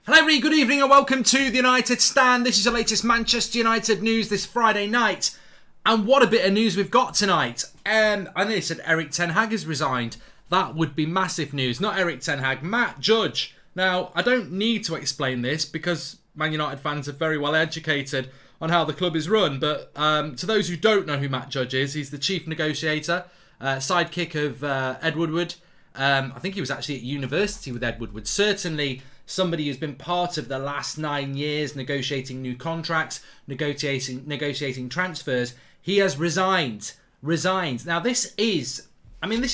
Hello everybody, good evening and welcome to the United Stand. This is the latest Manchester United news this Friday night. And what a bit of news we've got tonight. I know they said Erik ten Hag has resigned. That would be massive news. Not Erik ten Hag, Matt Judge. Now, I don't need to explain this because Man United fans are very well educated on how the club is run. But to those who don't know who Matt Judge is, he's the chief negotiator, sidekick of Ed Woodward. I think he was actually at university with Ed Woodward. Certainly somebody who's been part of the last 9 years negotiating new contracts, negotiating transfers. He has resigned. Now this is like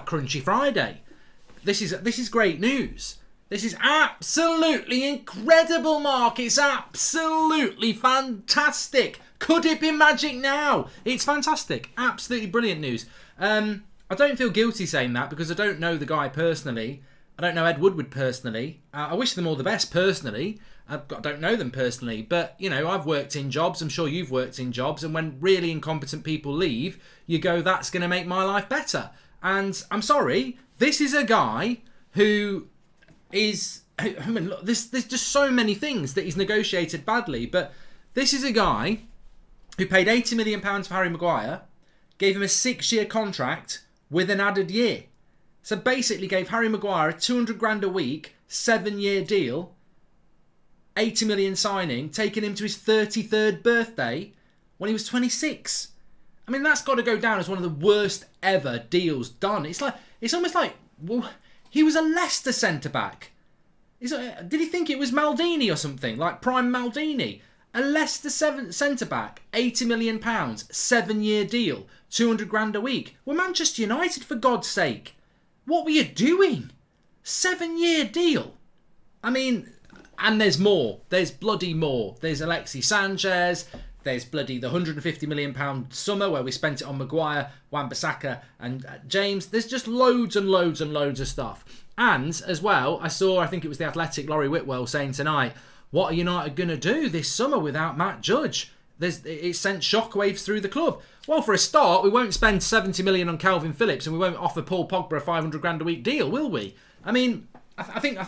Crunchy Friday. This is great news. This is absolutely incredible, Mark. It's absolutely fantastic. Could it be magic now? It's fantastic. Absolutely brilliant news. I don't feel guilty saying that because I don't know the guy personally. I don't know Ed Woodward personally. I wish them all the best personally. I don't know them personally. But, you know, I've worked in jobs. I'm sure you've worked in jobs. And when really incompetent people leave, you go, that's going to make my life better. And I'm sorry, this is a guy who is... I mean, look, there's just so many things that he's negotiated badly. But this is a guy who paid £80 million for Harry Maguire, gave him a 6-year contract with an added year. So basically gave Harry Maguire a 200 grand a week, 7-year deal, 80 million signing, taking him to his 33rd birthday when he was 26. I mean, that's got to go down as one of the worst ever deals done. It's almost like, well, he was a Leicester centre-back. Did he think it was Maldini or something? Like prime Maldini? A Leicester centre-back, £80 million, 7-year deal, 200 grand a week. We're Manchester United, for God's sake. What were you doing? 7-year deal. I mean, and there's more. There's bloody more. There's Alexis Sanchez. There's bloody the £150 million summer where we spent it on Maguire, Wan-Bissaka and James. There's just loads and loads and loads of stuff. And as well, I think it was the Athletic, Laurie Whitwell, saying tonight, what are United going to do this summer without Matt Judge? It sent shockwaves through the club. Well, for a start, we won't spend 70 million on Calvin Phillips, and we won't offer Paul Pogba a 500 grand a week deal, will we? I mean, I think.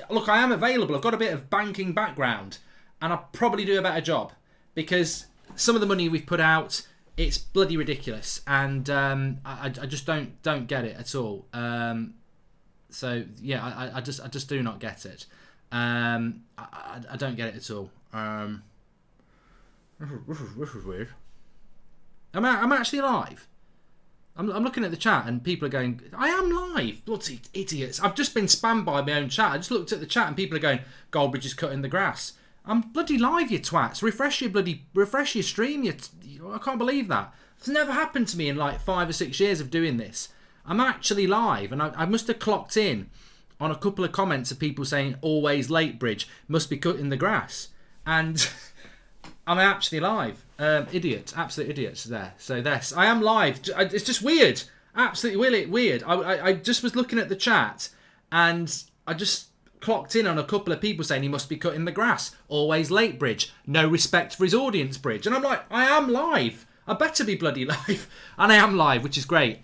Look, I am available. I've got a bit of banking background, and I'll probably do a better job because some of the money we've put out, it's bloody ridiculous, and I just don't get it at all. So yeah, I just do not get it. I don't get it at all. This is weird. I'm actually live. I'm looking at the chat and people are going, I am live. Bloody idiots. I've just been spammed by my own chat. I just looked at the chat and people are going, Goldbridge is cutting the grass. I'm bloody live, you twats. Refresh your stream. I can't believe that. It's never happened to me in like 5 or 6 years of doing this. I'm actually live and I must have clocked in on a couple of comments of people saying, always late, Bridge, must be cutting the grass. And I'm actually live. Absolute idiots there. So I am live. It's just weird. Absolutely weird. I just was looking at the chat and I just clocked in on a couple of people saying he must be cutting the grass. Always late, Bridge. No respect for his audience, Bridge. And I'm like, I am live. I better be bloody live. And I am live, which is great.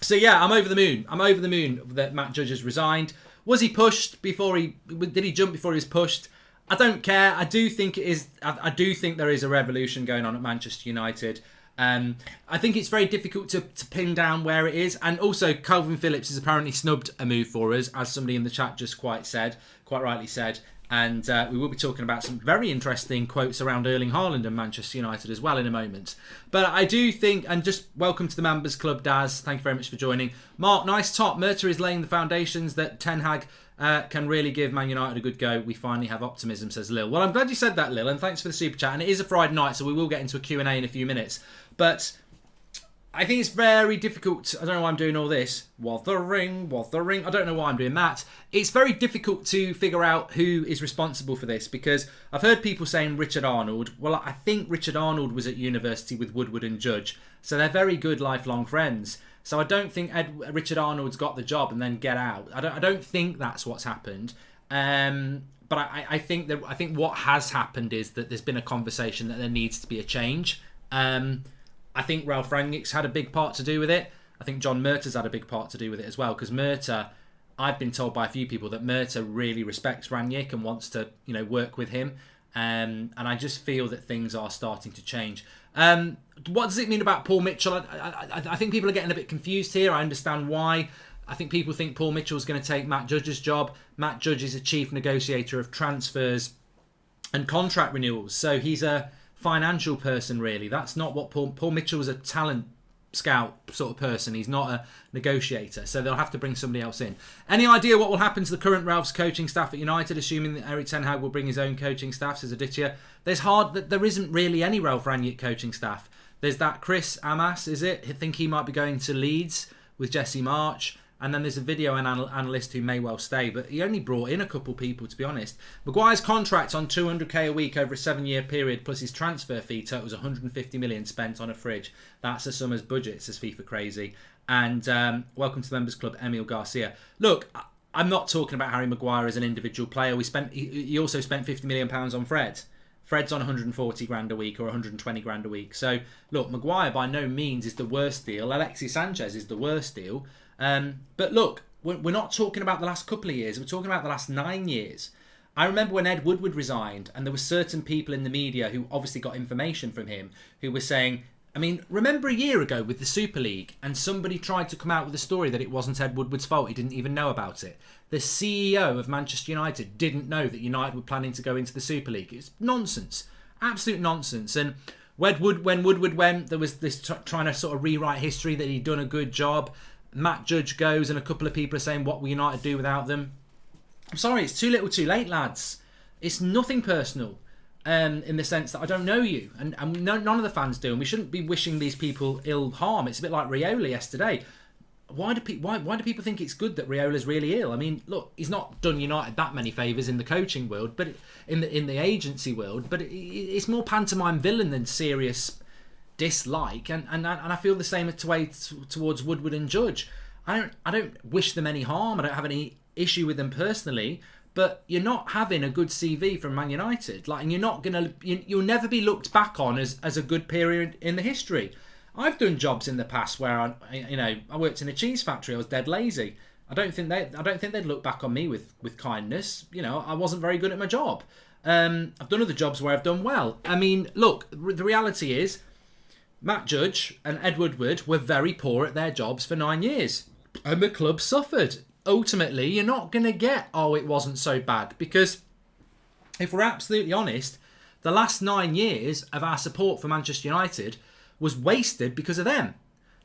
So yeah, I'm over the moon. I'm over the moon that Matt Judge has resigned. Was he pushed before did he jump before he was pushed? I don't care. I do think it is. I do think there is a revolution going on at Manchester United. I think it's very difficult to pin down where it is. And also, Calvin Phillips has apparently snubbed a move for us, as somebody in the chat just quite rightly said. And we will be talking about some very interesting quotes around Erling Haaland and Manchester United as well in a moment. But I do think, and just welcome to the Members Club, Daz. Thank you very much for joining. Mark, nice top. Murta is laying the foundations that Ten Hag can really give Man United a good go. We finally have optimism, says Lil. Well, I'm glad you said that, Lil, and thanks for the super chat. And it is a Friday night, so we will get into a Q&A in a few minutes. But I think it's very difficult. I don't know why I'm doing all this. Wuthering. I don't know why I'm doing that. It's very difficult to figure out who is responsible for this because I've heard people saying Richard Arnold. Well, I think Richard Arnold was at university with Woodward and Judge. So they're very good lifelong friends. So I don't think Richard Arnold's got the job and then get out. I don't think that's what's happened. But I think what has happened is that there's been a conversation that there needs to be a change. I think Ralph Rangnick's had a big part to do with it. I think John Murta's had a big part to do with it as well because Murta, I've been told by a few people that Murta really respects Rangnick and wants to, work with him. And I just feel that things are starting to change. What does it mean about Paul Mitchell? I think people are getting a bit confused here. I understand why. I think people think Paul Mitchell's going to take Matt Judge's job. Matt Judge is a chief negotiator of transfers and contract renewals. So he's a financial person, really. That's not what Paul Mitchell is a talent scout sort of person. He's not a negotiator. So they'll have to bring somebody else in. Any idea what will happen to the current Ralph's coaching staff at United, assuming that Erik ten Hag will bring his own coaching staff, says Aditya? There isn't really any Ralph Rangnick coaching staff. There's that Chris Amas, is it? I think he might be going to Leeds with Jesse March. And then there's a video analyst who may well stay, but he only brought in a couple people, to be honest. Maguire's contract on 200k a week over a 7-year period, plus his transfer fee totals 150 million spent on a fridge. That's a summer's budget, says FIFA Crazy. And welcome to the Members Club, Emil Garcia. Look, I'm not talking about Harry Maguire as an individual player. He also spent 50 million pounds on Fred. Fred's on 140 grand a week or 120 grand a week. So, look, Maguire by no means is the worst deal. Alexis Sanchez is the worst deal. But look, we're not talking about the last couple of years. We're talking about the last 9 years. I remember when Ed Woodward resigned, and there were certain people in the media who obviously got information from him who were saying, remember a year ago with the Super League, and somebody tried to come out with a story that it wasn't Ed Woodward's fault. He didn't even know about it. The CEO of Manchester United didn't know that United were planning to go into the Super League. It's nonsense. Absolute nonsense. And when Woodward went, there was this trying to sort of rewrite history that he'd done a good job. Matt Judge goes and a couple of people are saying, what will United do without them? I'm sorry, it's too little too late, lads. It's nothing personal in the sense that I don't know you. And none of the fans do. And we shouldn't be wishing these people ill harm. It's a bit like Raiola yesterday. Why do people think it's good that Riola's really ill? Look, he's not done United that many favours in the coaching world, but in the agency world. But it's more pantomime villain than serious dislike, and I feel the same towards Woodward and Judge. I don't wish them any harm. I don't have any issue with them personally, but you're not having a good CV from Man United. And you'll never be looked back on as a good period in the history. I've done jobs in the past where I worked in a cheese factory. I was dead lazy. I don't think they'd look back on me with kindness. I wasn't very good at my job. I've done other jobs where I've done well. Look, the reality is, Matt Judge and Ed Woodward were very poor at their jobs for 9 years. And the club suffered. Ultimately, you're not going to get, it wasn't so bad. Because if we're absolutely honest, the last 9 years of our support for Manchester United was wasted because of them.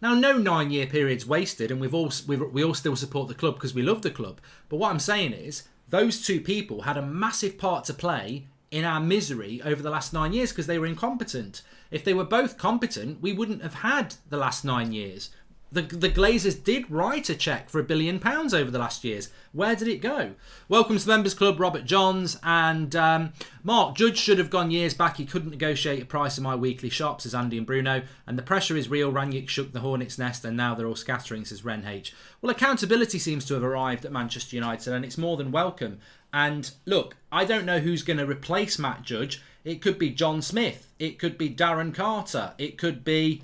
Now, no 9-year period's wasted, and we all still support the club because we love the club. But what I'm saying is, those two people had a massive part to play in our misery over the last 9 years because they were incompetent. If they were both competent, we wouldn't have had the last 9 years. The Glazers did write a cheque for £1 billion over the last years. Where did it go? Welcome to the Members Club, Robert Johns. And Mark, Judge should have gone years back. He couldn't negotiate a price of my weekly shop, says Andy and Bruno. And the pressure is real. Rangnick shook the hornet's nest and now they're all scattering, says Ren H. Well, accountability seems to have arrived at Manchester United and it's more than welcome. And look, I don't know who's going to replace Matt Judge. It could be John Smith. It could be Darren Carter. It could be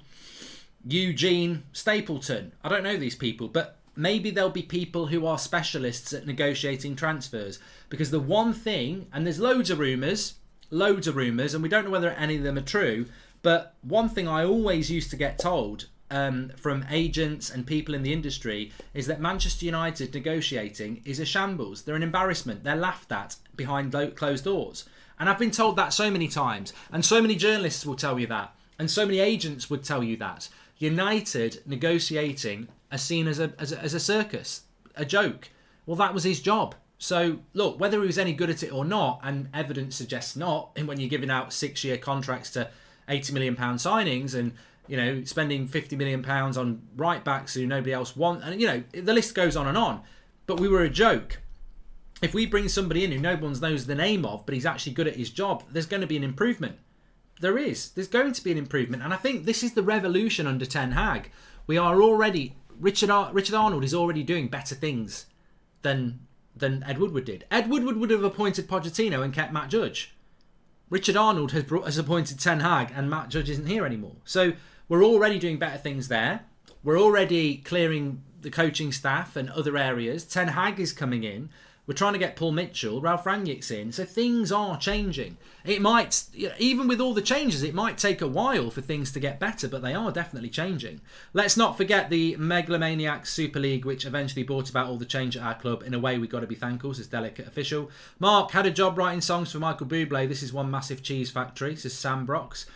Eugene Stapleton. I don't know these people, but maybe there'll be people who are specialists at negotiating transfers. Because the one thing, and there's loads of rumours, and we don't know whether any of them are true, but one thing I always used to get told from agents and people in the industry is that Manchester United negotiating is a shambles. They're an embarrassment. They're laughed at behind closed doors. And I've been told that so many times. And so many journalists will tell you that. And so many agents would tell you that. United negotiating are seen as a circus, a joke. Well, that was his job. So, look, whether he was any good at it or not, and evidence suggests not, and when you're giving out 6-year contracts to £80 million signings and, spending £50 million on right-backs who nobody else wants, and, the list goes on and on. But we were a joke. If we bring somebody in who no one knows the name of, but he's actually good at his job, there's going to be an improvement. There's going to be an improvement. And I think this is the revolution under Ten Hag. We are already, Richard Arnold is already doing better things than Ed Woodward did. Ed Woodward would have appointed Pochettino and kept Matt Judge. Richard Arnold has appointed Ten Hag and Matt Judge isn't here anymore. So we're already doing better things there. We're already clearing the coaching staff and other areas. Ten Hag is coming in. We're trying to get Paul Mitchell, Ralph Rangnick's in. So things are changing. It might, even with all the changes, it might take a while for things to get better, but they are definitely changing. Let's not forget the megalomaniac Super League, which eventually brought about all the change at our club. In a way, we've got to be thankful, says Delicate Official. Mark, had a job writing songs for Michael Bublé. This is one massive cheese factory, says Sam Brox.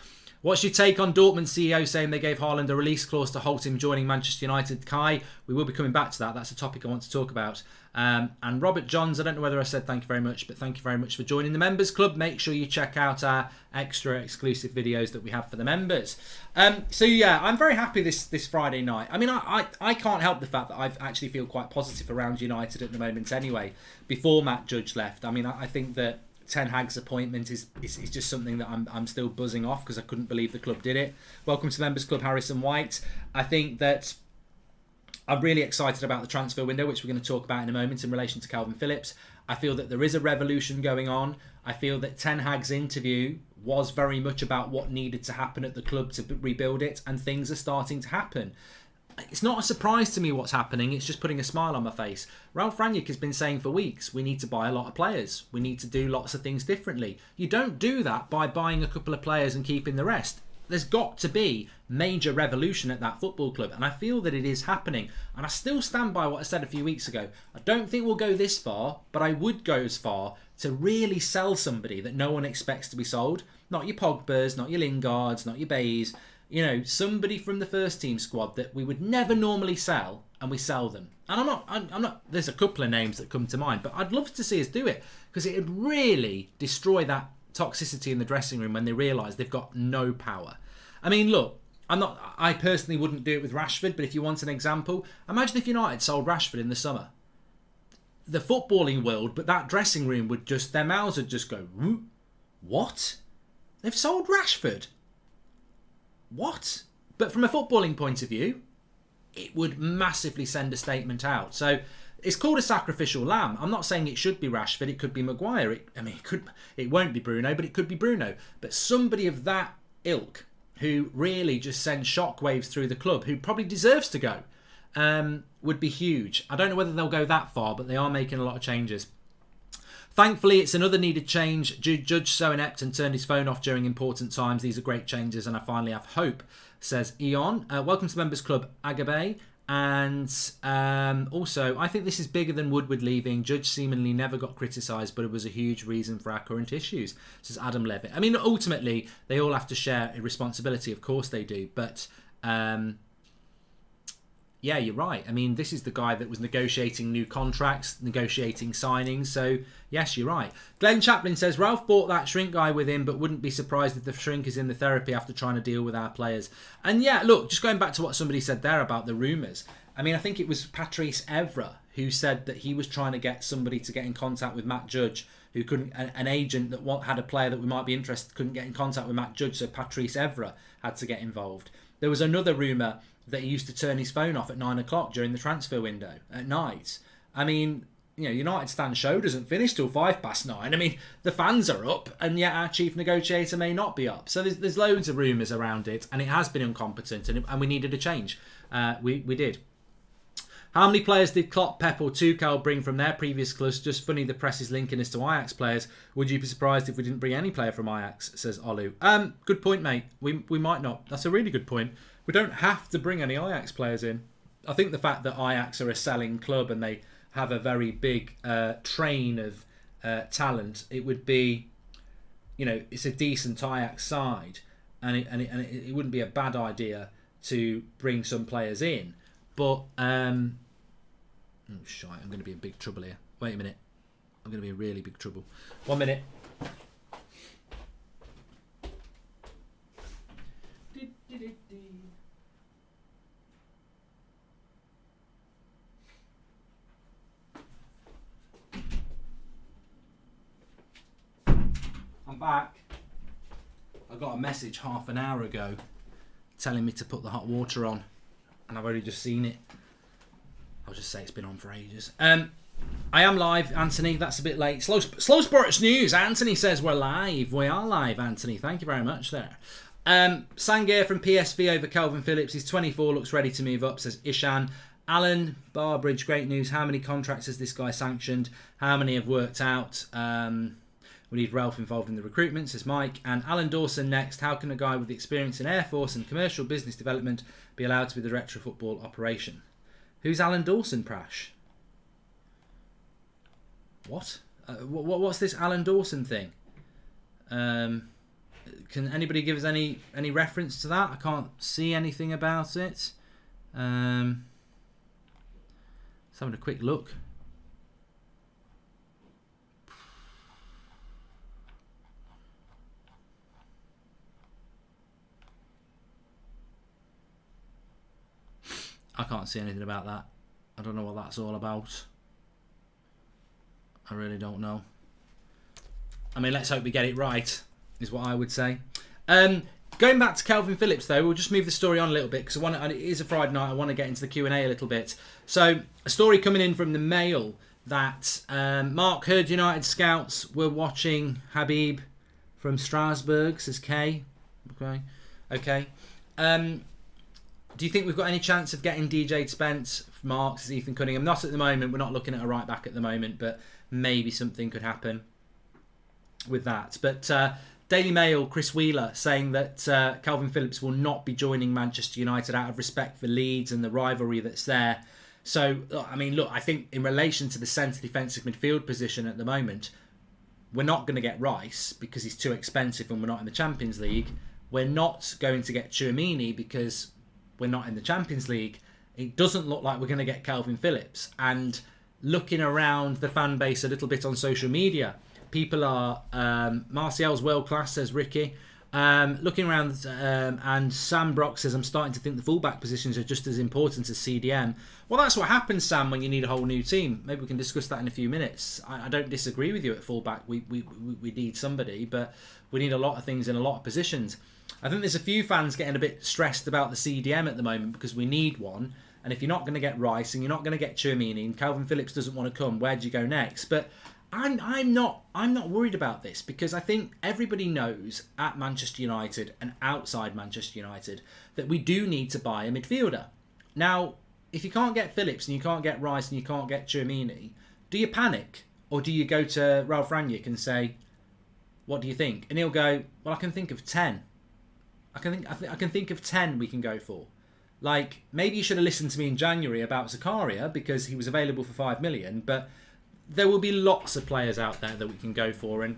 What's your take on Dortmund CEO saying they gave Haaland a release clause to halt him joining Manchester United? Kai, we will be coming back to that. That's a topic I want to talk about. And Robert Johns, I don't know whether I said thank you very much, but thank you very much for joining the Members Club. Make sure you check out our extra exclusive videos that we have for the members. So yeah, I'm very happy this Friday night. I mean, I can't help the fact that I actually feel quite positive around United at the moment anyway, before Matt Judge left. I mean, I think that Ten Hag's appointment is just something that I'm still buzzing off because I couldn't believe the club did it. Welcome to Members Club, Harrison White. I think that I'm really excited about the transfer window, which we're going to talk about in a moment in relation to Calvin Phillips. I feel that there is a revolution going on. I feel that Ten Hag's interview was very much about what needed to happen at the club to rebuild it, and things are starting to happen. It's not a surprise to me what's happening. It's just putting a smile on my face. Ralph Rangnick has been saying for weeks, we need to buy a lot of players. We need to do lots of things differently. You don't do that by buying a couple of players and keeping the rest. There's got to be major revolution at that football club, and I feel that it is happening. And I still stand by what I said a few weeks ago. I don't think we'll go this far, but I would go as far to really sell somebody that no one expects to be sold. Not your Pogbas, not your Lingards, not your Bays. You know, somebody from the first team squad that we would never normally sell, and we sell them. And I'm not. There's a couple of names that come to mind, but I'd love to see us do it because it would really destroy that toxicity in the dressing room when they realise they've got no power. I mean, look, I personally wouldn't do it with Rashford, but if you want an example, imagine if United sold Rashford in the summer. The footballing world, but that dressing room would just, their mouths would just go, what? They've sold Rashford? What? But from a footballing point of view, it would massively send a statement out. So it's called a sacrificial lamb. I'm not saying it should be Rashford. It could be Maguire. It won't be Bruno, but it could be Bruno. But somebody of that ilk who really just sends shockwaves through the club, who probably deserves to go, would be huge. I don't know whether they'll go that far, but they are making a lot of changes. Thankfully, it's another needed change. Judge so inept and turned his phone off during important times. These are great changes, and I finally have hope, says Eon. Welcome to Members Club, Agabe. And also, I think this is bigger than Woodward leaving. Judge seemingly never got criticised, but it was a huge reason for our current issues, says Adam Levitt. I mean, ultimately, they all have to share a responsibility. Of course they do. But yeah, you're right. I mean, this is the guy that was negotiating new contracts, negotiating signings. So, yes, you're right. Glenn Chaplin says, Ralph bought that shrink guy with him, but wouldn't be surprised if the shrink is in the therapy after trying to deal with our players. And yeah, look, just going back to what somebody said there about the rumours. I mean, I think it was Patrice Evra who said that he was trying to get somebody to get in contact with Matt Judge, who couldn't, an agent that had a player that we might be interested, couldn't get in contact with Matt Judge, so Patrice Evra had to get involved. There was another rumour that he used to turn his phone off at 9 o'clock during the transfer window at night. I mean, you know, United stand show doesn't finish till 9:05. I mean, the fans are up, and yet our chief negotiator may not be up. So there's loads of rumours around it, and it has been incompetent, and we needed a change. We did. How many players did Klopp, Pep or Tuchel bring from their previous clubs? Just funny the press is linking us to Ajax players. Would you be surprised if we didn't bring any player from Ajax, says Olu. Good point, mate. We might not. That's a really good point. We don't have to bring any Ajax players in. I think the fact that Ajax are a selling club and they have a very big train of talent, it would be, you know, it's a decent Ajax side, and it wouldn't be a bad idea to bring some players in. But oh shite, I'm going to be in big trouble here. Wait a minute, I'm going to be in really big trouble. 1 minute. I'm back. I got a message half an hour ago telling me to put the hot water on, and I've already just seen it. I'll just say it's been on for ages. I am live, Anthony. That's a bit late. Slow Sports News. Anthony says we're live. We are live, Anthony. Thank you very much there. Sangair from PSV over Calvin Phillips. He's 24, looks ready to move up, says Ishan. Alan Barbridge, great news. How many contracts has this guy sanctioned? How many have worked out? We need Ralph involved in the recruitment, says Mike. And Alan Dawson next. How can a guy with experience in Air Force and commercial business development be allowed to be the director of football operation? Who's Alan Dawson, Prash? What? What's this Alan Dawson thing? Can anybody give us any reference to that? I can't see anything about it. Let's have a quick look. I can't see anything about that. I don't know what that's all about. I really don't know. I mean, let's hope we get it right, is what I would say. Going back to Calvin Phillips, though, we'll just move the story on a little bit because it is a Friday night. I want to get into the Q&A a little bit. So, a story coming in from the Mail that Mark heard United scouts were watching Habib from Strasbourg, says Kay. Okay. Do you think we've got any chance of getting DJ Spence? Mark, says Ethan Cunningham. Not at the moment. We're not looking at a right back at the moment, but maybe something could happen with that. But Daily Mail, Chris Wheeler, saying that Calvin Phillips will not be joining Manchester United out of respect for Leeds and the rivalry that's there. So, I mean, look, I think in relation to the centre defensive midfield position at the moment, we're not going to get Rice because he's too expensive and we're not in the Champions League. We're not going to get Tchouaméni because we're not in the Champions League. It doesn't look like we're going to get Calvin Phillips. And looking around the fan base a little bit on social media, people are... Martial's world class, says Ricky. Looking around, and Sam Brock says, I'm starting to think the fullback positions are just as important as CDM. Well, that's what happens, Sam, when you need a whole new team. Maybe we can discuss that in a few minutes. I don't disagree with you at fullback. We need somebody, but we need a lot of things in a lot of positions. I think there's a few fans getting a bit stressed about the CDM at the moment because we need one. And if you're not going to get Rice and you're not going to get Tchouaméni and Calvin Phillips doesn't want to come, where do you go next? But I'm not worried about this because I think everybody knows at Manchester United and outside Manchester United that we do need to buy a midfielder. Now, if you can't get Phillips and you can't get Rice and you can't get Tchouaméni, do you panic or do you go to Ralph Rangnick and say, "What do you think?" And he'll go, "Well, I can think of 10. I can think of 10 we can go for." Like, maybe you should have listened to me in January about Zakaria because he was available for 5 million, but there will be lots of players out there that we can go for, and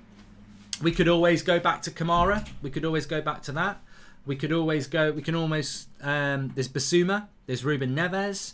we could always go back to Kamara. We could always go back to that. We can almost, there's Basuma, there's Ruben Neves,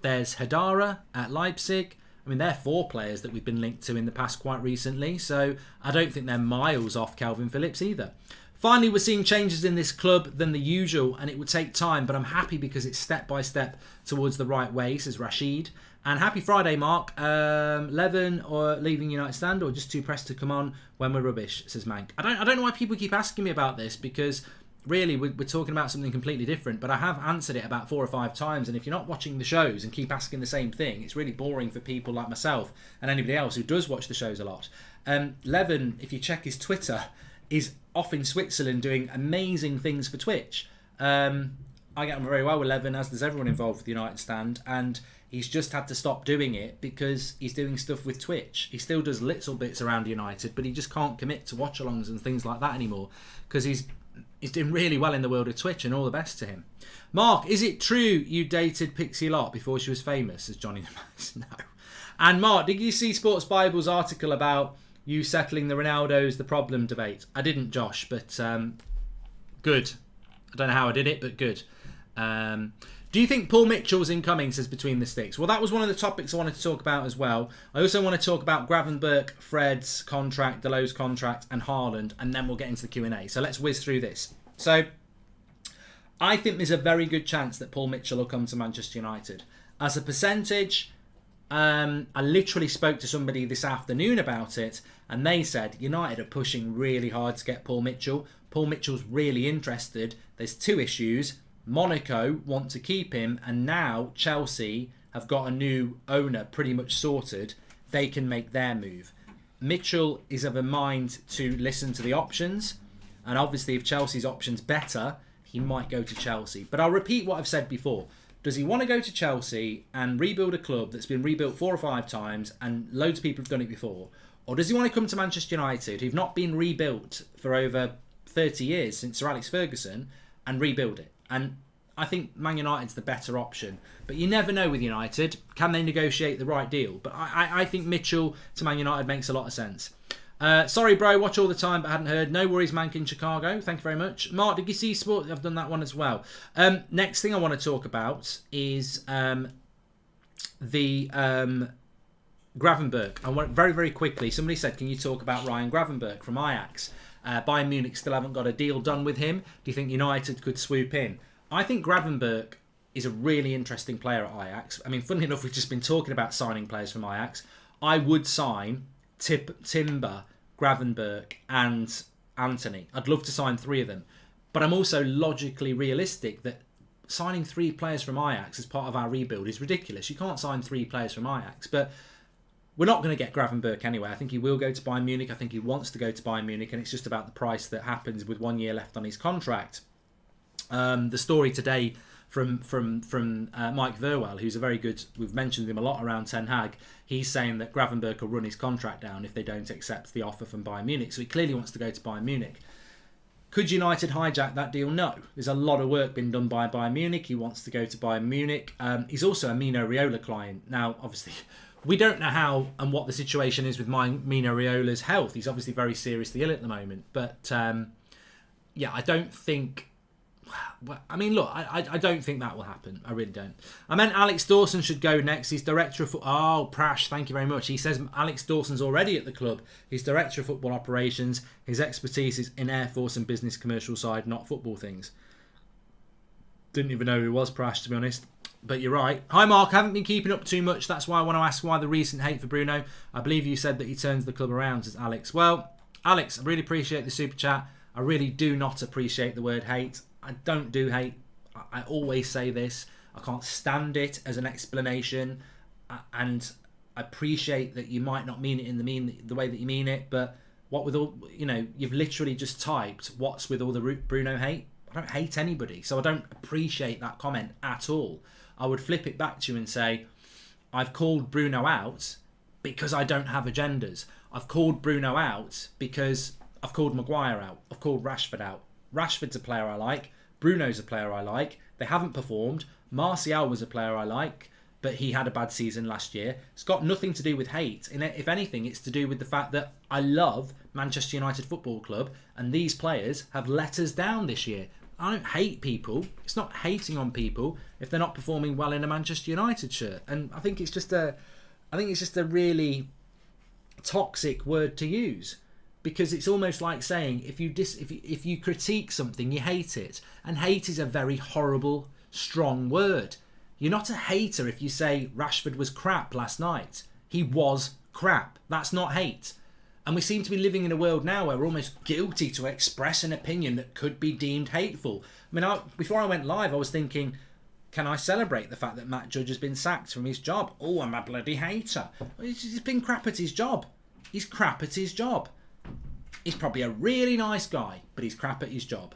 there's Hadara at Leipzig. I mean, they're 4 players that we've been linked to in the past quite recently, so I don't think they're miles off Calvin Phillips either. Finally, we're seeing changes in this club than the usual, and it would take time, but I'm happy because it's step by step towards the right way, says Rashid. And happy Friday, Mark. Levin or leaving United stand or just too pressed to come on when we're rubbish, says Mank. I don't know why people keep asking me about this because really we're talking about something completely different, but I have answered it about 4 or 5 times, and if you're not watching the shows and keep asking the same thing, it's really boring for people like myself and anybody else who does watch the shows a lot. Levin, if you check his Twitter, is off in Switzerland doing amazing things for Twitch. I get on very well with Levin, as does everyone involved with the United stand, and he's just had to stop doing it because he's doing stuff with Twitch. He still does little bits around United, but he just can't commit to watch-alongs and things like that anymore because he's doing really well in the world of Twitch, and all the best to him. Mark, is it true you dated Pixie Lott before she was famous, says Johnny the Max? No. And Mark, did you see Sports Bible's article about you settling the Ronaldo's the problem debate? I didn't, Josh, but good. I don't know how I did it, but good. Do you think Paul Mitchell's incoming, says Between the Sticks? Well, that was one of the topics I wanted to talk about as well. I also want to talk about Gravenberch, Fred's contract, Deleu's contract, and Haaland, and then we'll get into the Q&A. So let's whiz through this. So I think there's a very good chance that Paul Mitchell will come to Manchester United. As a percentage, I literally spoke to somebody this afternoon about it, and they said United are pushing really hard to get Paul Mitchell. Paul Mitchell's really interested. There's 2 issues. Monaco want to keep him, and now Chelsea have got a new owner pretty much sorted. They can make their move. Mitchell is of a mind to listen to the options, and obviously if Chelsea's option's better, he might go to Chelsea. But I'll repeat what I've said before. Does he want to go to Chelsea and rebuild a club that's been rebuilt 4 or 5 times and loads of people have done it before? Or does he want to come to Manchester United, who've not been rebuilt for over 30 years since Sir Alex Ferguson, and rebuild it? And I think Man United's the better option. But you never know with United. Can they negotiate the right deal? But I think Mitchell to Man United makes a lot of sense. Sorry, bro, watch all the time but hadn't heard. No worries, Mank in Chicago. Thank you very much. Mark, did you see sport? I've done that one as well. Next thing I want to talk about is the Gravenberch. I want very, very quickly. Somebody said, can you talk about Ryan Gravenberch from Ajax? Bayern Munich still haven't got a deal done with him. Do you think United could swoop in? I think Gravenberch is a really interesting player at Ajax. I mean, funnily enough, we've just been talking about signing players from Ajax. I would sign Timber, Gravenberch and Anthony. I'd love to sign 3 of them. But I'm also logically realistic that signing 3 players from Ajax as part of our rebuild is ridiculous. You can't sign 3 players from Ajax. But we're not going to get Gravenberch anyway. I think he will go to Bayern Munich. I think he wants to go to Bayern Munich. And it's just about the price that happens with 1 year left on his contract. The story today from Mike Verwell, who's a very good, we've mentioned him a lot around Ten Hag. He's saying that Gravenberch will run his contract down if they don't accept the offer from Bayern Munich. So he clearly wants to go to Bayern Munich. Could United hijack that deal? No. There's a lot of work been done by Bayern Munich. He wants to go to Bayern Munich. He's also a Mino Raiola client. Now, obviously, we don't know how and what the situation is with Mino Raiola's health. He's obviously very seriously ill at the moment. But, yeah, I don't think... I mean, look, I don't think that will happen. I really don't. I meant Alex Dawson should go next. He's director of... Oh, Prash, thank you very much. He says Alex Dawson's already at the club. He's director of football operations. His expertise is in Air Force and business commercial side, not football things. Didn't even know who he was, Prash, to be honest. But you're right. Hi, Mark. I haven't been keeping up too much. That's why I want to ask why the recent hate for Bruno. I believe you said that he turns the club around, says Alex. Well, Alex, I really appreciate the super chat. I really do not appreciate the word hate. I don't do hate. I always say this. I can't stand it as an explanation, and I appreciate that you might not mean it in the way that you mean it. But what with all, you've literally just typed what's with all the Bruno hate. I don't hate anybody, so I don't appreciate that comment at all. I would flip it back to you and say, I've called Bruno out because I don't have agendas. I've called Bruno out because I've called Maguire out. I've called Rashford out. Rashford's a player I like. Bruno's a player I like. They haven't performed. Martial was a player I like, but he had a bad season last year. It's got nothing to do with hate. If anything, it's to do with the fact that I love Manchester United Football Club, and these players have let us down this year. I don't hate people. It's not hating on people if they're not performing well in a Manchester United shirt. And I think it's just a really toxic word to use. Because it's almost like saying if you critique something, you hate it. And hate is a very horrible, strong word. You're not a hater if you say Rashford was crap last night. He was crap. That's not hate. And we seem to be living in a world now where we're almost guilty to express an opinion that could be deemed hateful. I mean, before I went live, I was thinking, can I celebrate the fact that Matt Judge has been sacked from his job? Oh, I'm a bloody hater. He's been crap at his job. He's crap at his job. He's probably a really nice guy, but he's crap at his job.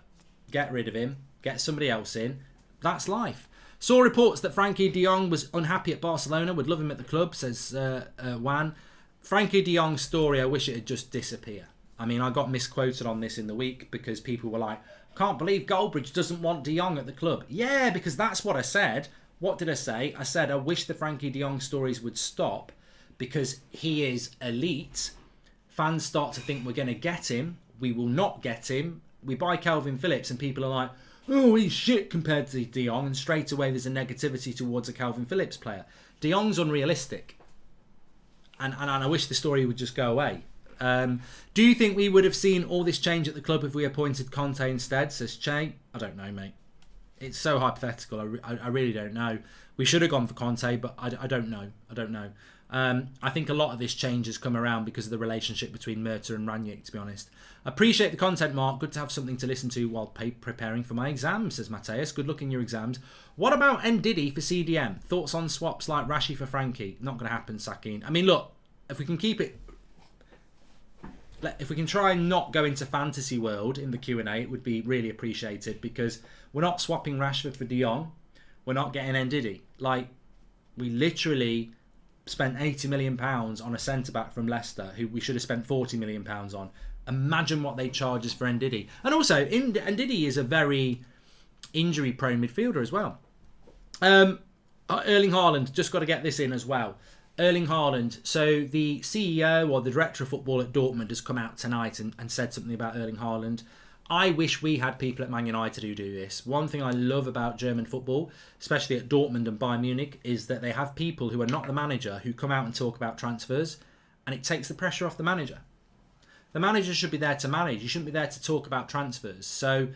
Get rid of him. Get somebody else in. That's life. Saw reports that Frankie de Jong was unhappy at Barcelona. Would love him at the club, says Wan. Frankie de Jong's story, I wish it had just disappeared. I mean, I got misquoted on this in the week because people were like, can't believe Goldbridge doesn't want de Jong at the club. Yeah, because that's what I said. What did I say? I said I wish the Frankie de Jong stories would stop because he is elite. Fans start to think we're going to get him. We will not get him. We buy Calvin Phillips and people are like, oh, he's shit compared to de Jong. And straight away there's a negativity towards a Calvin Phillips player. De Jong's unrealistic. And I wish the story would just go away. Do you think we would have seen all this change at the club if we appointed Conte instead, says Che? I don't know, mate. It's so hypothetical. I really don't know. We should have gone for Conte, but I don't know. I don't know. I think a lot of this change has come around because of the relationship between Murta and Ranić, to be honest. Appreciate the content, Mark. Good to have something to listen to while preparing for my exams, says Mateus. Good luck in your exams. What about Ndidi for CDM? Thoughts on swaps like Rashi for Frankie? Not going to happen, Sakin. I mean, look, if we can keep it... If we can try and not go into fantasy world in the Q&A, it would be really appreciated because we're not swapping Rashford for de Jong. we're not getting Ndidi. Like, we literally spent £80 million on a centre-back from Leicester who we should have spent £40 million on. Imagine what they charge us for Ndidi. And also, Ndidi is a very injury-prone midfielder as well. Erling Haaland, just got to get this in as well. Erling Haaland, so the CEO or the director of football at Dortmund has come out tonight and said something about Erling Haaland. I wish we had people at Man United who do this. One thing I love about German football, especially at Dortmund and Bayern Munich, is that they have people who are not the manager who come out and talk about transfers, and it takes the pressure off the manager. The manager should be there to manage. You shouldn't be there to talk about transfers. So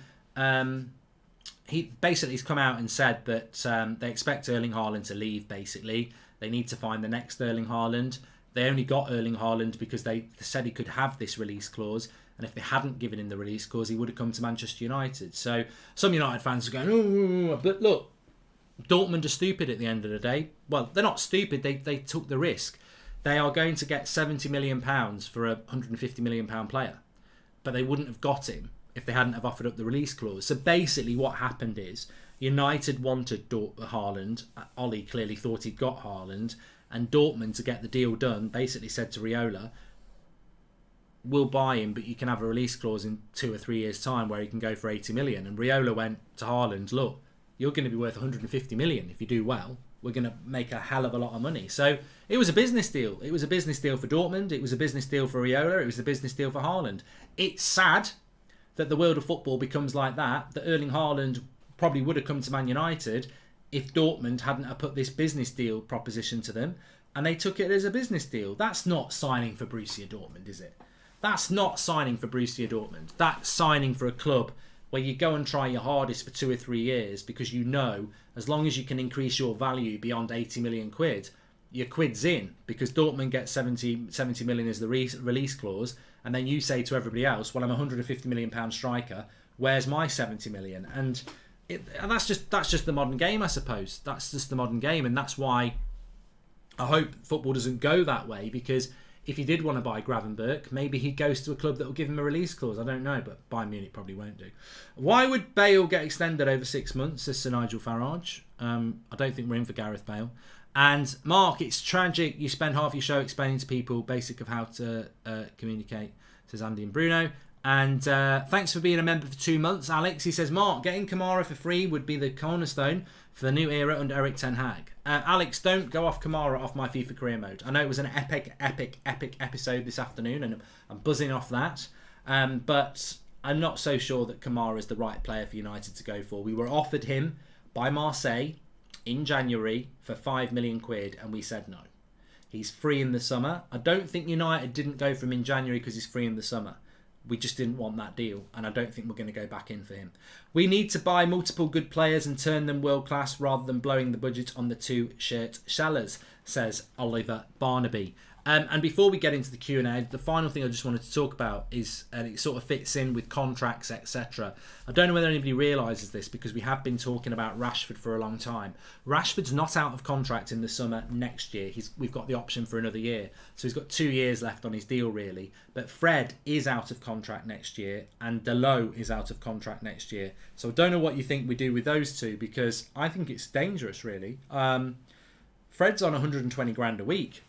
he's come out and said that they expect Erling Haaland to leave, basically. They need to find the next Erling Haaland. They only got Erling Haaland because they said he could have this release clause. And if they hadn't given him the release clause, he would have come to Manchester United. So some United fans are going, oh, but look, Dortmund are stupid at the end of the day. Well, they're not stupid. They took the risk. They are going to get £70 million for a £150 million player. But they wouldn't have got him if they hadn't have offered up the release clause. So basically what happened is United wanted Haaland. Ollie clearly thought he'd got Haaland. And Dortmund, to get the deal done, basically said to Raiola, we'll buy him, but you can have a release clause in 2 or 3 years' time where he can go for 80 million. And Raiola went to Haaland, look, you're going to be worth 150 million if you do well. We're going to make a hell of a lot of money. So it was a business deal. It was a business deal for Dortmund. It was a business deal for Raiola. It was a business deal for Haaland. It's sad that the world of football becomes like that Erling Haaland probably would have come to Man United if Dortmund hadn't have put this business deal proposition to them, and they took it as a business deal. That's not signing for Borussia Dortmund, is it? That's not signing for Borussia Dortmund. That's signing for a club where you go and try your hardest for 2 or 3 years because you know as long as you can increase your value beyond 80 million quid, your quid's in, because Dortmund gets 70 million as the release clause, and then you say to everybody else, well, I'm a £150 million striker, where's my 70 million? And that's just the modern game, I suppose. That's just the modern game, and that's why I hope football doesn't go that way, because if he did want to buy Gravenberch, maybe he goes to a club that will give him a release clause. I don't know, but Bayern Munich probably won't do. Why would Bale get extended over 6 months, says Sir Nigel Farage? I don't think we're in for Gareth Bale. And Mark, it's tragic. You spend half your show explaining to people basic of how to communicate, says Andy and Bruno. And thanks for being a member for 2 months, Alex. He says, Mark, getting Kamara for free would be the cornerstone for the new era under Erik ten Hag. Alex, don't go off Kamara off my FIFA career mode. I know it was an epic episode this afternoon, and I'm buzzing off that. But I'm not so sure that Kamara is the right player for United to go for. We were offered him by Marseille in January for 5 million quid, and we said no. He's free in the summer. I don't think United didn't go for him in January because he's free in the summer. We just didn't want that deal, and I don't think we're going to go back in for him. We need to buy multiple good players and turn them world-class rather than blowing the budget on the 2 shirt shellers, says Oliver Barnaby. And before we get into the Q&A, the final thing I just wanted to talk about is, and it sort of fits in with contracts, etc. I don't know whether anybody realises this, because we have been talking about Rashford for a long time. Rashford's not out of contract in the summer next year. We've got the option for another year. So he's got 2 years left on his deal, really. But Fred is out of contract next year, and Dalot is out of contract next year. So I don't know what you think we do with those two, because I think it's dangerous, really. Fred's on 120 grand a week.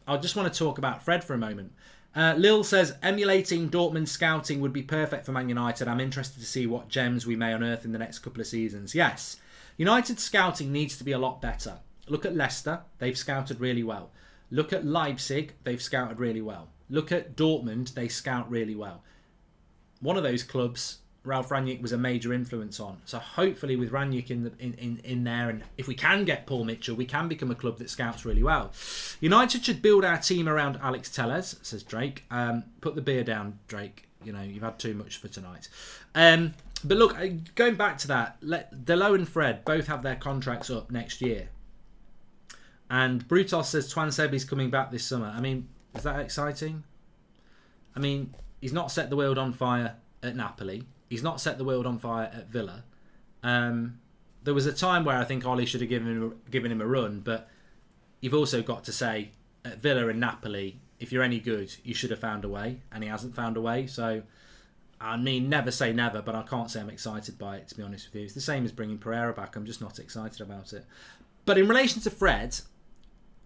I just want to talk about Fred for a moment. Lil says, emulating Dortmund scouting would be perfect for Man United. I'm interested to see what gems we may unearth in the next couple of seasons. Yes, United scouting needs to be a lot better. Look at Leicester, they've scouted really well. Look at Leipzig, they've scouted really well. Look at Dortmund, they scout really well. One of those clubs, Ralf Rangnick was a major influence on. So hopefully with Rangnick in there, and if we can get Paul Mitchell, we can become a club that scouts really well. United should build our team around Alex Telles, says Drake. Put the beer down, Drake. You know, you've had too much for tonight. But look, going back to that, Dalot and Fred both have their contracts up next year. And Brutos says Twan Sebi's coming back this summer. I mean, is that exciting? I mean, he's not set the world on fire at Napoli. He's not set the world on fire at Villa. There was a time where I think Ollie should have given him a run, but you've also got to say, at Villa and Napoli, if you're any good, you should have found a way, and he hasn't found a way. So I mean, never say never, but I can't say I'm excited by it, to be honest with you. It's the same as bringing Pereira back. I'm just not excited about it. But in relation to Fred,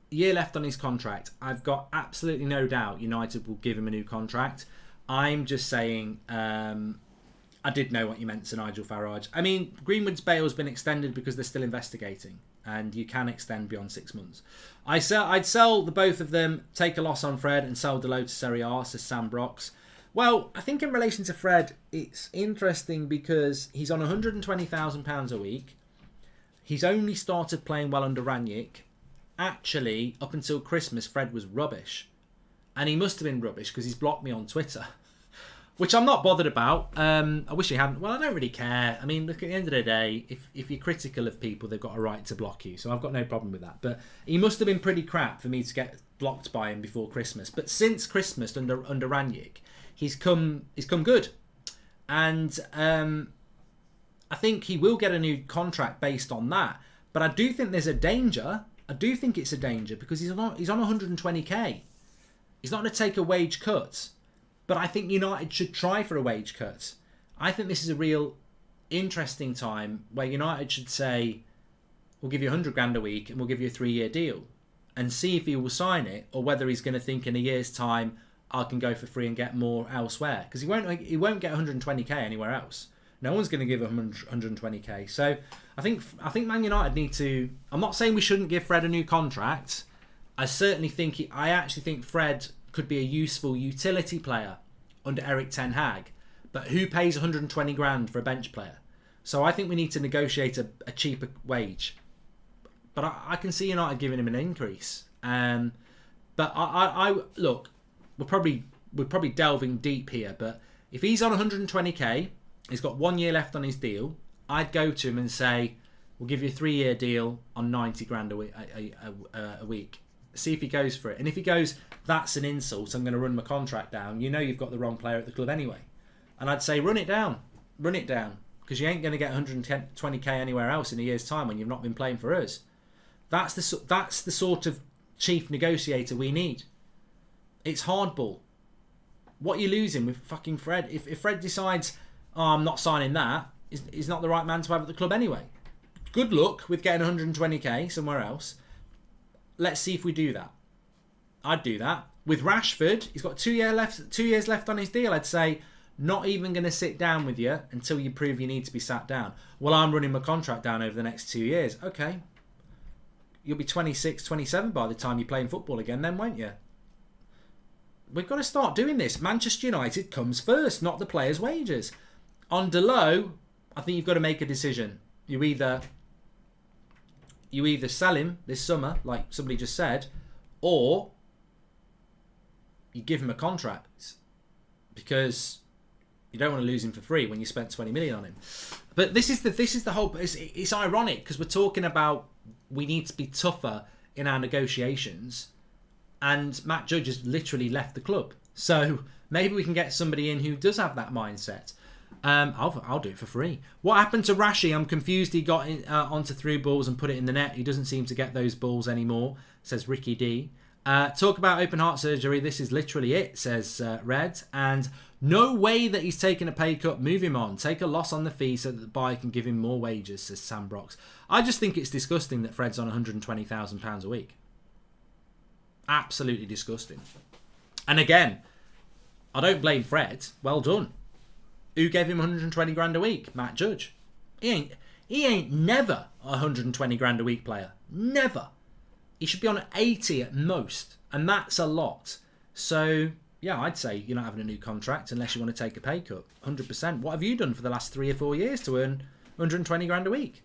year left on his contract. I've got absolutely no doubt United will give him a new contract. I'm just saying, I did know what you meant to Nigel Farage. I mean, Greenwood's bail's been extended because they're still investigating, and you can extend beyond 6 months. I'd sell the both of them, take a loss on Fred, and sell Delo to Serie A, says Sam Brox. Well, I think in relation to Fred, it's interesting because he's on £120,000 a week. He's only started playing well under Ranić. Actually, up until Christmas, Fred was rubbish. And he must have been rubbish because he's blocked me on Twitter. Which I'm not bothered about. I wish he hadn't. Well, I don't really care. I mean, look, at the end of the day, if you're critical of people, they've got a right to block you. So I've got no problem with that. But he must have been pretty crap for me to get blocked by him before Christmas. But since Christmas, under Ranić, he's come good. And I think he will get a new contract based on that. But I do think there's a danger. I do think it's a danger because he's on 120k. He's not going to take a wage cut. But I think United should try for a wage cut. I think this is a real interesting time where United should say, we'll give you 100 grand a week and we'll give you a 3-year deal. And see if he will sign it or whether he's going to think in a year's time, I can go for free and get more elsewhere. Because he won't get 120k anywhere else. No one's going to give him 120k. So I think Man United need to... I'm not saying we shouldn't give Fred a new contract. I actually think Fred could be a useful utility player under Erik ten Hag, but who pays 120 grand for a bench player? So I think we need to negotiate a cheaper wage. But I can see United giving him an increase. But I look, we're probably delving deep here. But if he's on 120k, he's got 1 year left on his deal. I'd go to him and say, we'll give you a 3-year deal on 90 grand a week. See if he goes for it. And if he goes, that's an insult, I'm going to run my contract down. You know you've got the wrong player at the club anyway. And I'd say run it down. Run it down. Because you ain't going to get 120k anywhere else in a year's time when you've not been playing for us. That's the sort of chief negotiator we need. It's hardball. What are you losing with fucking Fred? If Fred decides, I'm not signing that, he's not the right man to have at the club anyway. Good luck with getting 120k somewhere else. Let's see if we do that. I'd do that. With Rashford, he's got 2 years left on his deal. I'd say, not even going to sit down with you until you prove you need to be sat down. Well, I'm running my contract down over the next 2 years. Okay. You'll be 26, 27 by the time you're playing football again then, won't you? We've got to start doing this. Manchester United comes first, not the players' wages. On Delo, I think you've got to make a decision. You either sell him this summer, like somebody just said, or you give him a contract because you don't want to lose him for free when you spent 20 million on him. But this is the whole. It's ironic because we're talking about we need to be tougher in our negotiations, and Matt Judge has literally left the club. So maybe we can get somebody in who does have that mindset. I'll do it for free. What happened to Rashi? I'm confused. He got onto through balls and put it in the net. He doesn't seem to get those balls anymore, says Ricky D. Talk about open heart surgery. This is literally it, says Red. And no way that he's taking a pay cut. Move him on. Take a loss on the fee so that the buyer can give him more wages, says Sam Brox. I just think it's disgusting that Fred's on £120,000 a week. Absolutely disgusting. And again, I don't blame Fred. Well done. Who gave him 120 grand a week? Matt Judge. He ain't never a 120 grand a week player. Never. He should be on 80 at most. And that's a lot. So, yeah, I'd say you're not having a new contract unless you want to take a pay cut. 100%. What have you done for the last 3 or 4 years to earn 120 grand a week?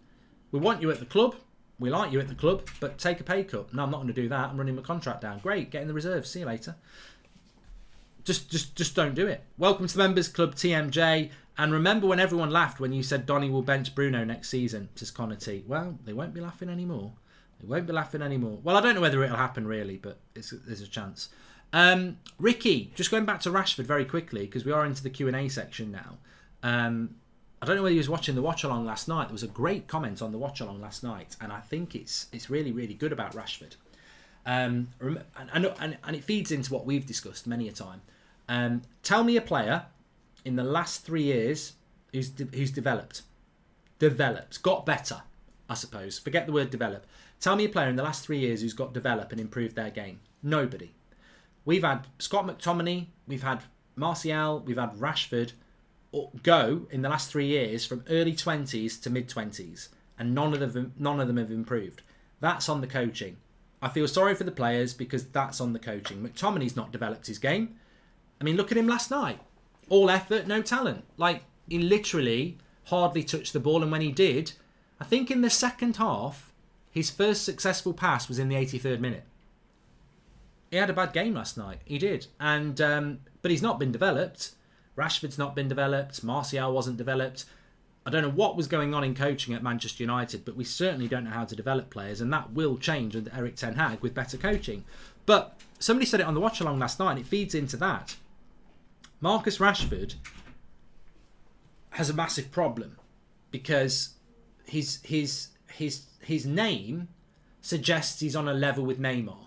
We want you at the club. We like you at the club. But take a pay cut. No, I'm not going to do that. I'm running my contract down. Great. Get in the reserves. See you later. Just don't do it. Welcome to the Members Club, TMJ. And remember when everyone laughed when you said Donny will bench Bruno next season, says Connor T. Well, they won't be laughing anymore. They won't be laughing anymore. Well, I don't know whether it'll happen really, but there's a chance. Ricky, just going back to Rashford very quickly, because we are into the Q&A section now. I don't know whether he was watching the watch-along last night. There was a great comment on the watch-along last night, and I think it's really, really good about Rashford. And it feeds into what we've discussed many a time. Tell me a player in the last 3 years who's developed, got better, I suppose. Forget the word develop. Tell me a player in the last 3 years who's got developed and improved their game. Nobody. We've had Scott McTominay, we've had Martial, we've had Rashford go in the last 3 years from early 20s to mid 20s, and none of them have improved. That's on the coaching. I feel sorry for the players because that's on the coaching. McTominay's not developed his game. I mean, look at him last night. All effort, no talent. Like, he literally hardly touched the ball, and when he did, I think in the second half, his first successful pass was in the 83rd minute. He had a bad game last night. He did. And but he's not been developed. Rashford's not been developed. Martial wasn't developed. I don't know what was going on in coaching at Manchester United, but we certainly don't know how to develop players, and that will change under Erik ten Hag with better coaching. But somebody said it on the watch along last night, and it feeds into that. Marcus Rashford has a massive problem because his name suggests he's on a level with Neymar,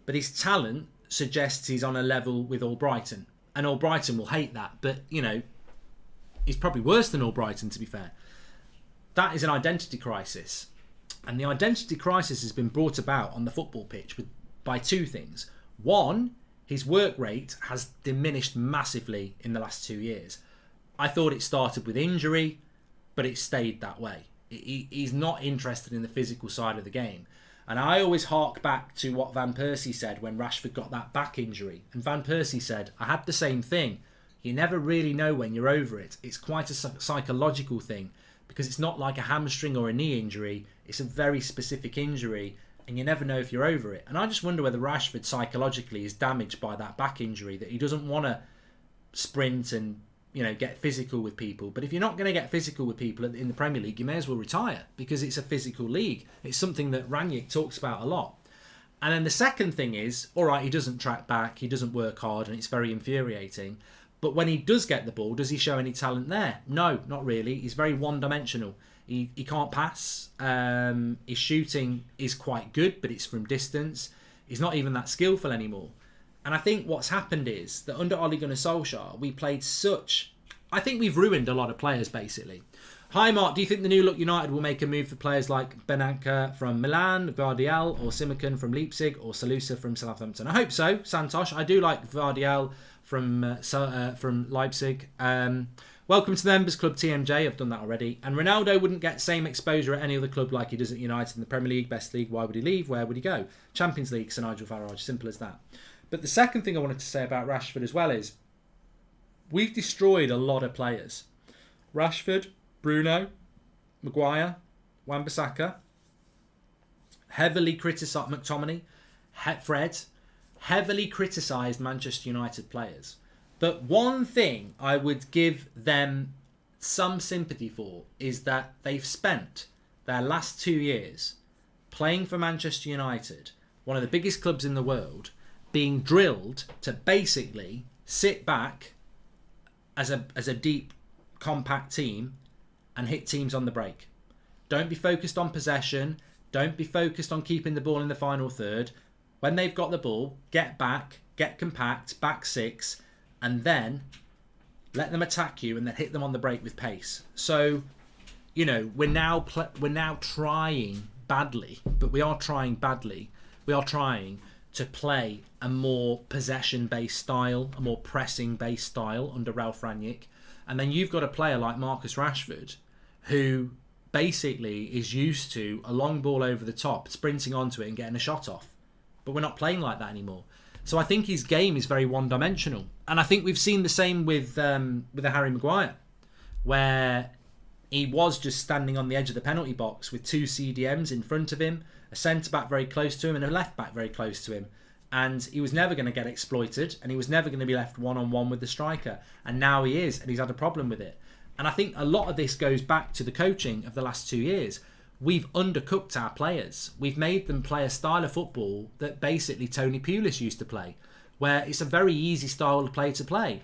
but his talent suggests he's on a level with Albrighton, and Albrighton will hate that. But you know, he's probably worse than Albrighton, to be fair. That is an identity crisis, and the identity crisis has been brought about on the football pitch by two things. One, his work rate has diminished massively in the last 2 years. I thought it started with injury, but it stayed that way. He's not interested in the physical side of the game. And I always hark back to what Van Persie said when Rashford got that back injury. And Van Persie said, I had the same thing. You never really know when you're over it. It's quite a psychological thing because it's not like a hamstring or a knee injury. It's a very specific injury, and you never know if you're over it. And I just wonder whether Rashford psychologically is damaged by that back injury, that he doesn't want to sprint and, you know, get physical with people. But if you're not going to get physical with people in the Premier League, you may as well retire because it's a physical league. It's something that Rangnick talks about a lot. And then the second thing is, all right, he doesn't track back, he doesn't work hard, and it's very infuriating. But when he does get the ball, does he show any talent there? No, not really. He's very one-dimensional. He can't pass. His shooting is quite good, but it's from distance. He's not even that skillful anymore. And I think what's happened is that under Ole Gunnar Solskjaer, we played such... I think we've ruined a lot of players, basically. Hi, Mark. Do you think the new look United will make a move for players like Benanka from Milan, Vardiel or Simakan from Leipzig, or Salusa from Southampton? I hope so, Santosh. I do like Vardiel from Leipzig. Welcome to the Members Club, TMJ. I've done that already. And Ronaldo wouldn't get same exposure at any other club like he does at United in the Premier League, best league. Why would he leave? Where would he go? Champions League, Sir Nigel Farage. Simple as that. But the second thing I wanted to say about Rashford as well is we've destroyed a lot of players. Rashford, Bruno, Maguire, Wan-Bissaka, heavily criticised McTominay, Fred, heavily criticised Manchester United players. But one thing I would give them some sympathy for is that they've spent their last 2 years playing for Manchester United, one of the biggest clubs in the world, being drilled to basically sit back as a deep, compact team and hit teams on the break. Don't be focused on possession. Don't be focused on keeping the ball in the final third. When they've got the ball, get back, get compact, back six, and then let them attack you and then hit them on the break with pace. So, you know, we're now trying badly, but we are trying badly. We are trying to play a more possession-based style, a more pressing-based style under Ralph Rangnick. And then you've got a player like Marcus Rashford who basically is used to a long ball over the top, sprinting onto it and getting a shot off. But we're not playing like that anymore. So I think his game is very one-dimensional. And I think we've seen the same with a Harry Maguire, where he was just standing on the edge of the penalty box with two CDMs in front of him, a centre-back very close to him and a left-back very close to him. And he was never going to get exploited, and he was never going to be left one-on-one with the striker. And now he is, and he's had a problem with it. And I think a lot of this goes back to the coaching of the last 2 years. We've undercooked our players. We've made them play a style of football that basically Tony Pulis used to play, where it's a very easy style of play to play.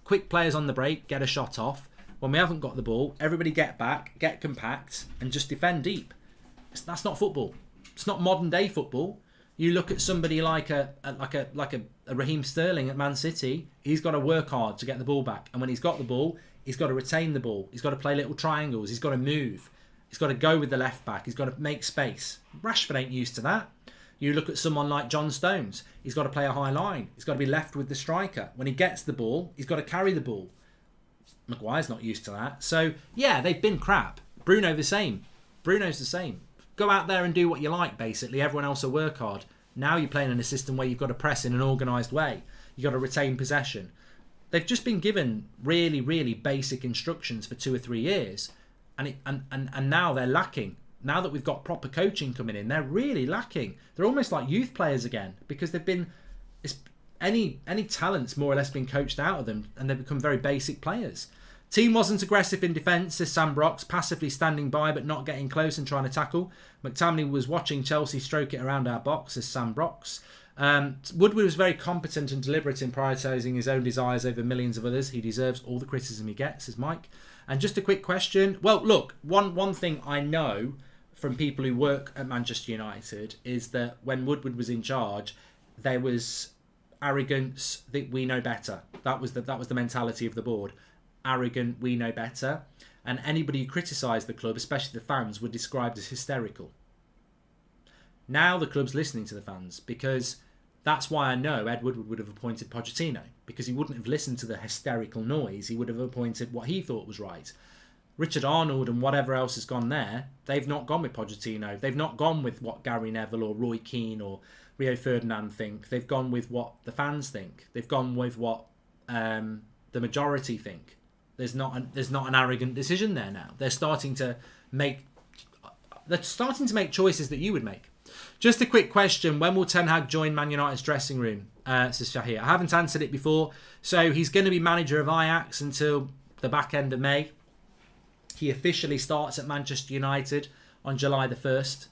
Quick players on the break, get a shot off. When we haven't got the ball, everybody get back, get compact, and just defend deep. That's not football. It's not modern day football. You look at somebody like a Raheem Sterling at Man City, he's got to work hard to get the ball back. And when he's got the ball, he's got to retain the ball. He's got to play little triangles. He's got to move. He's got to go with the left back. He's got to make space. Rashford ain't used to that. You look at someone like John Stones. He's got to play a high line. He's got to be left with the striker. When he gets the ball, he's got to carry the ball. Maguire's not used to that. So, yeah, they've been crap. Bruno's the same. Go out there and do what you like, basically. Everyone else will work hard. Now you're playing in a system where you've got to press in an organised way. You've got to retain possession. They've just been given really, really basic instructions for 2 or 3 years. And now they're lacking. Now that we've got proper coaching coming in, they're really lacking. They're almost like youth players again, because they've been... Any talent's more or less been coached out of them, and they've become very basic players. Team wasn't aggressive in defence, says Sam Brox, passively standing by but not getting close and trying to tackle. McTominay was watching Chelsea stroke it around our box, says Sam Brox. Woodward was very competent and deliberate in prioritising his own desires over millions of others. He deserves all the criticism he gets, says Mike. And just a quick question. Well, look, one thing I know from people who work at Manchester United is that when Woodward was in charge, there was arrogance that we know better. That was the mentality of the board. Arrogant, we know better. And anybody who criticised the club, especially the fans, were described as hysterical. Now the club's listening to the fans, because that's why I know Ed Woodward would have appointed Pochettino, because he wouldn't have listened to the hysterical noise. He would have appointed what he thought was right. Richard Arnold and whatever else has gone there, they've not gone with Pochettino. They've not gone with what Gary Neville or Roy Keane or Rio Ferdinand think. They've gone with what the fans think. They've gone with what the majority think. There's not an arrogant decision there now. They're starting to make choices that you would make. Just a quick question. When will Ten Hag join Man United's dressing room? Says Shahir. I haven't answered it before. So he's going to be manager of Ajax until the back end of May. He officially starts at Manchester United on July the 1st.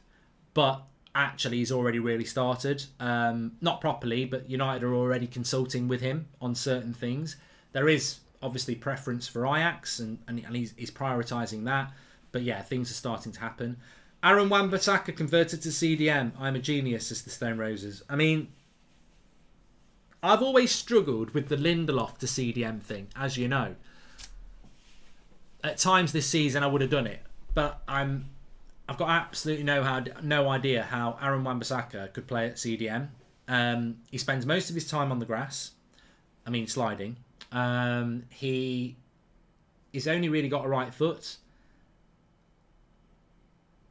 But actually he's already really started. Not properly, but United are already consulting with him on certain things. There is obviously preference for Ajax, and he's prioritising that. But yeah, things are starting to happen. Aaron Wan-Bissaka converted to CDM. I'm a genius, says the Stone Roses. I mean, I've always struggled with the Lindelof to CDM thing, as you know. At times this season I would have done it, but I've got absolutely no idea how Aaron Wan-Bissaka could play at CDM. He spends most of his time on the grass. I mean, sliding. He's only really got a right foot.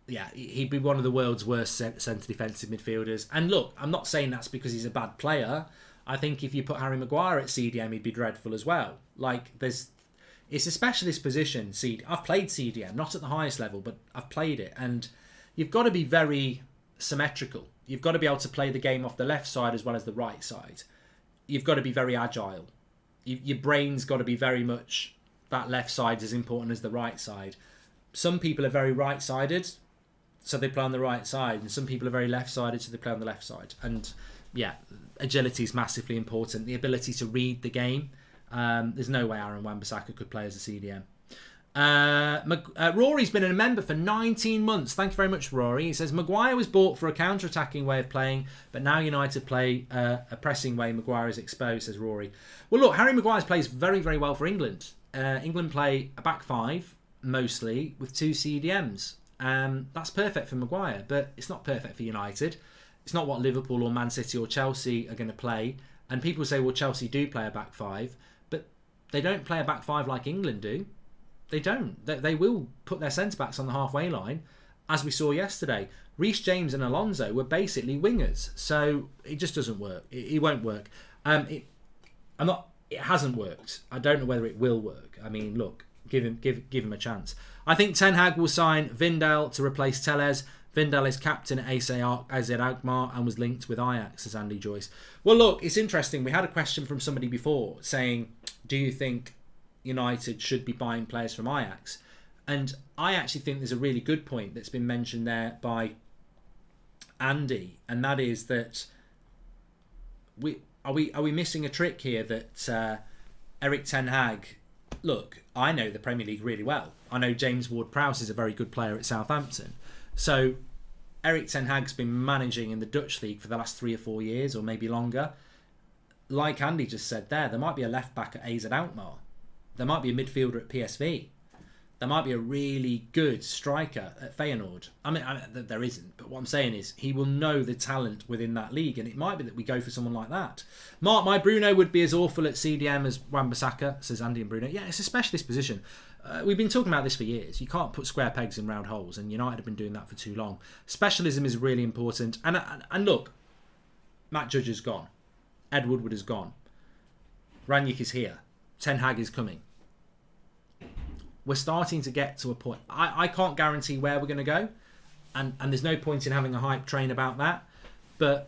Yeah, he'd be one of the world's worst centre defensive midfielders. And look, I'm not saying that's because he's a bad player. I think if you put Harry Maguire at CDM, he'd be dreadful as well. Like, it's a specialist position. I've played CDM, not at the highest level, but I've played it. And you've got to be very symmetrical. You've got to be able to play the game off the left side as well as the right side. You've got to be very agile. Your brain's got to be very much that left side as important as the right side. Some people are very right-sided, so they play on the right side, and some people are very left-sided, so they play on the left side. And yeah, agility is massively important. The ability to read the game. There's no way Aaron Wan-Bissaka could play as a CDM. Rory's been a member for 19 months. Thank you very much, Rory. He says, Maguire was bought for a counter-attacking way of playing, but now United play a pressing way. Maguire is exposed, says Rory. Well, look, Harry Maguire plays very, very well for England. England play a back five, mostly, with 2 CDMs. That's perfect for Maguire, but it's not perfect for United. It's not what Liverpool or Man City or Chelsea are going to play. And people say, well, Chelsea do play a back five, but they don't play a back five like England do. They don't. They will put their centre-backs on the halfway line, as we saw yesterday. Reece James and Alonso were basically wingers, so it just doesn't work. It won't work. It hasn't worked. I don't know whether it will work. I mean, look, give him a chance. I think Ten Hag will sign Vindal to replace Tellez. Vindal is captain at AZ Alkmaar and was linked with Ajax, says Andy Joyce. Well, look, it's interesting. We had a question from somebody before saying, do you think United should be buying players from Ajax? And I actually think there's a really good point that's been mentioned there by Andy, and that is that are we missing a trick here that Erik Ten Hag... Look, I know the Premier League really well. I know James Ward-Prowse is a very good player at Southampton. So Erik Ten Hag's been managing in the Dutch league for the last 3 or 4 years, or maybe longer. like Andy just said there might be a left back at AZ Alkmaar. There might be a midfielder at PSV. There might be a really good striker at Feyenoord. I mean, there isn't. But what I'm saying is he will know the talent within that league. And it might be that we go for someone like that. Mark, my Bruno would be as awful at CDM as Wan-Bissaka, says Andy and Bruno. Yeah, it's a specialist position. We've been talking about this for years. You can't put square pegs in round holes. And United have been doing that for too long. Specialism is really important. And look, Matt Judge is gone. Ed Woodward is gone. Rangnick is here. Ten Hag is coming. We're starting to get to a point. I can't guarantee where we're going to go. And there's no point in having a hype train about that. But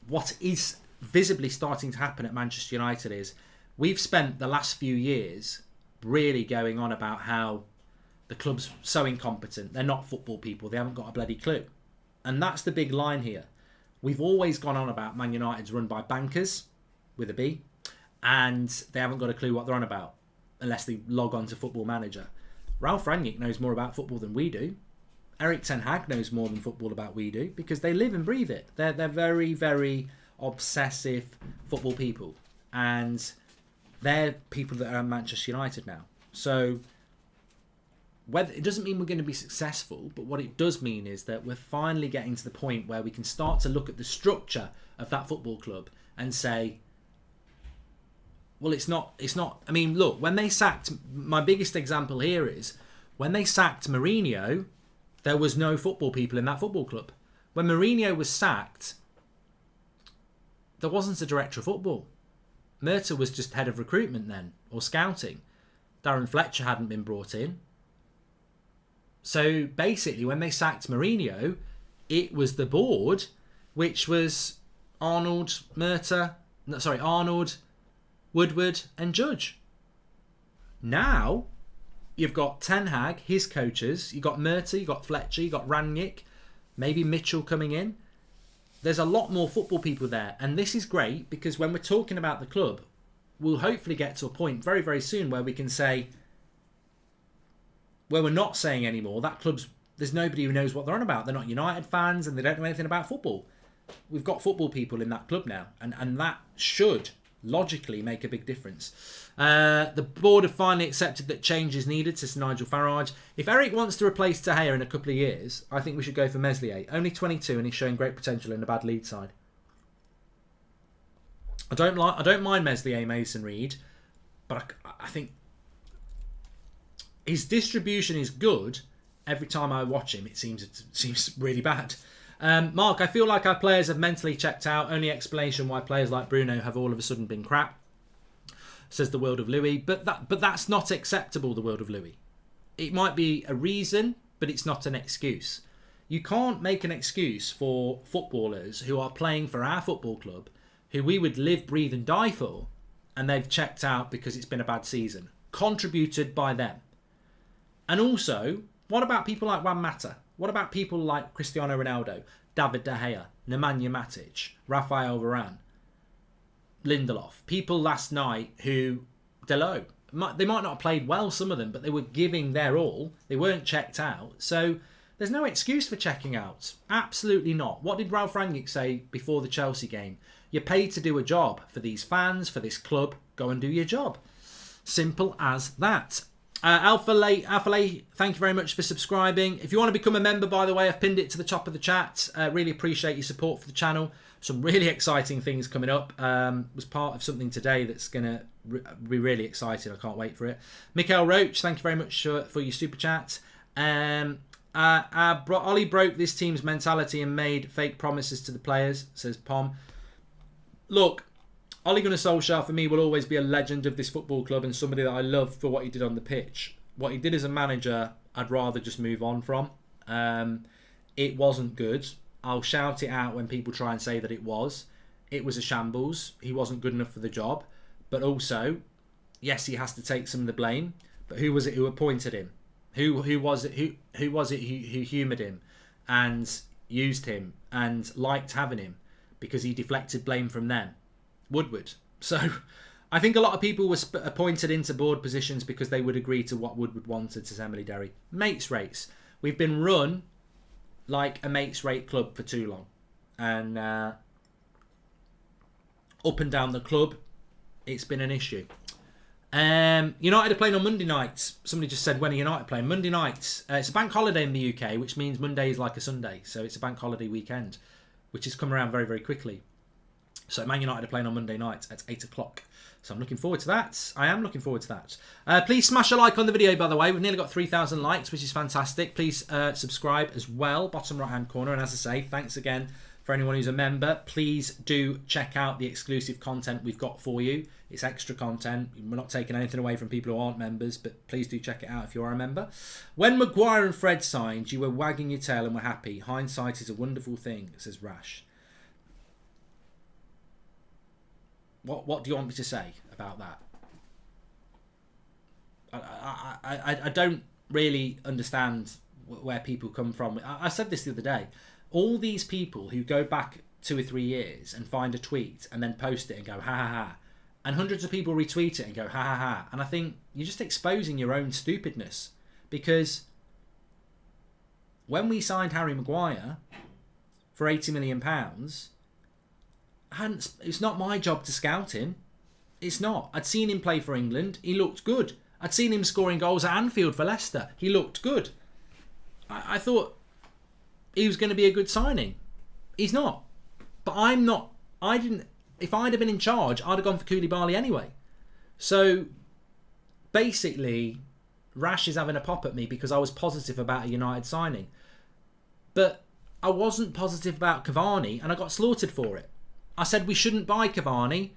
what is visibly starting to happen at Manchester United is we've spent the last few years really going on about how the club's so incompetent. They're not football people. They haven't got a bloody clue. And that's the big line here. We've always gone on about Man United's run by bankers, with a B, and they haven't got a clue what they're on about unless they log on to Football Manager. Ralph Rangnick knows more about football than we do. Erik ten Hag knows more than football about we do because they live and breathe it. They're very, very obsessive football people. And they're people that are at Manchester United now. So it doesn't mean we're going to be successful, but what it does mean is that we're finally getting to the point where we can start to look at the structure of that football club and say, well, it's not. I mean, look, when they sacked, my biggest example here is when they sacked Mourinho, there was no football people in that football club. When Mourinho was sacked, there wasn't a director of football. Murta was just head of recruitment then, or scouting. Darren Fletcher hadn't been brought in. So basically, when they sacked Mourinho, it was the board, which was Arnold, Woodward and Judge. Now, you've got Ten Hag, his coaches, you've got Murta, you've got Fletcher, you've got Rangnick, maybe Mitchell coming in. There's a lot more football people there. And this is great because when we're talking about the club, we'll hopefully get to a point very, very soon where we can say, where we're not saying anymore, that club's, there's nobody who knows what they're on about. They're not United fans and they don't know anything about football. We've got football people in that club now. And that should logically make a big difference. The board have finally accepted that change is needed, says Nigel Farage. If Eric wants to replace De Gea in a couple of years, I think we should go for Meslier. Only 22 and he's showing great potential in a bad lead side. I don't mind Meslier, Mason Reed, but I think his distribution is good. Every time I watch him, it seems really bad. Mark, I feel like our players have mentally checked out. Only explanation why players like Bruno have all of a sudden been crap, says the World of Louis. But that's not acceptable, the World of Louis. It might be a reason, but it's not an excuse. You can't make an excuse for footballers who are playing for our football club, who we would live, breathe and die for, and they've checked out because it's been a bad season. Contributed by them. And also, what about people like Wan-Bissaka? What about people like Cristiano Ronaldo, David De Gea, Nemanja Matic, Rafael Varane, Lindelof? People last night who, Delo, they might not have played well, some of them, but they were giving their all. They weren't checked out. So there's no excuse for checking out. Absolutely not. What did Ralph Rangnick say before the Chelsea game? You're paid to do a job for these fans, for this club. Go and do your job. Simple as that. Alpha Lay, thank you very much for subscribing. If you want to become a member, by the way, I've pinned it to the top of the chat. Really appreciate your support for the channel. Some really exciting things coming up. Was part of something today that's going to be really exciting. I can't wait for it. Mikael Roach, thank you very much for your super chat. Ollie broke this team's mentality and made fake promises to the players, says Pom. Look, Ole Gunnar Solskjaer, for me, will always be a legend of this football club and somebody that I love for what he did on the pitch. What he did as a manager, I'd rather just move on from. It wasn't good. I'll shout it out when people try and say that it was. It was a shambles. He wasn't good enough for the job. But also, yes, he has to take some of the blame. But who was it who appointed him? Who was it who humoured him and used him and liked having him because he deflected blame from them? Woodward. So I think a lot of people were appointed into board positions because they would agree to what Woodward wanted, says Emily Derry. Mates rates. We've been run like a mates rate club for too long. And up and down the club, it's been an issue. United are playing on Monday nights. Somebody just said, when are United playing? Monday nights. It's a bank holiday in the UK, which means Monday is like a Sunday. So it's a bank holiday weekend, which has come around very, very quickly. So Man United are playing on Monday night at 8 o'clock. So I'm looking forward to that. I am looking forward to that. Please smash a like on the video, by the way. We've nearly got 3,000 likes, which is fantastic. Please subscribe as well, bottom right-hand corner. And as I say, thanks again for anyone who's a member. Please do check out the exclusive content we've got for you. It's extra content. We're not taking anything away from people who aren't members, but please do check it out if you are a member. When Maguire and Fred signed, you were wagging your tail and were happy. Hindsight is a wonderful thing, says Rash. What do you want me to say about that? I don't really understand where people come from. I said this the other day. All these people who go back 2 or 3 years and find a tweet and then post it and go, ha ha ha. And hundreds of people retweet it and go, ha ha ha. And I think you're just exposing your own stupidness. Because when we signed Harry Maguire for £80 million, it's not my job to scout him. It's not. I'd seen him play for England. He looked good. I'd seen him scoring goals at Anfield for Leicester. He looked good. I thought he was going to be a good signing. He's not. But I'm not. I didn't. If I'd have been in charge, I'd have gone for Koulibaly anyway. So basically, Rash is having a pop at me because I was positive about a United signing. But I wasn't positive about Cavani, and I got slaughtered for it. I said we shouldn't buy Cavani.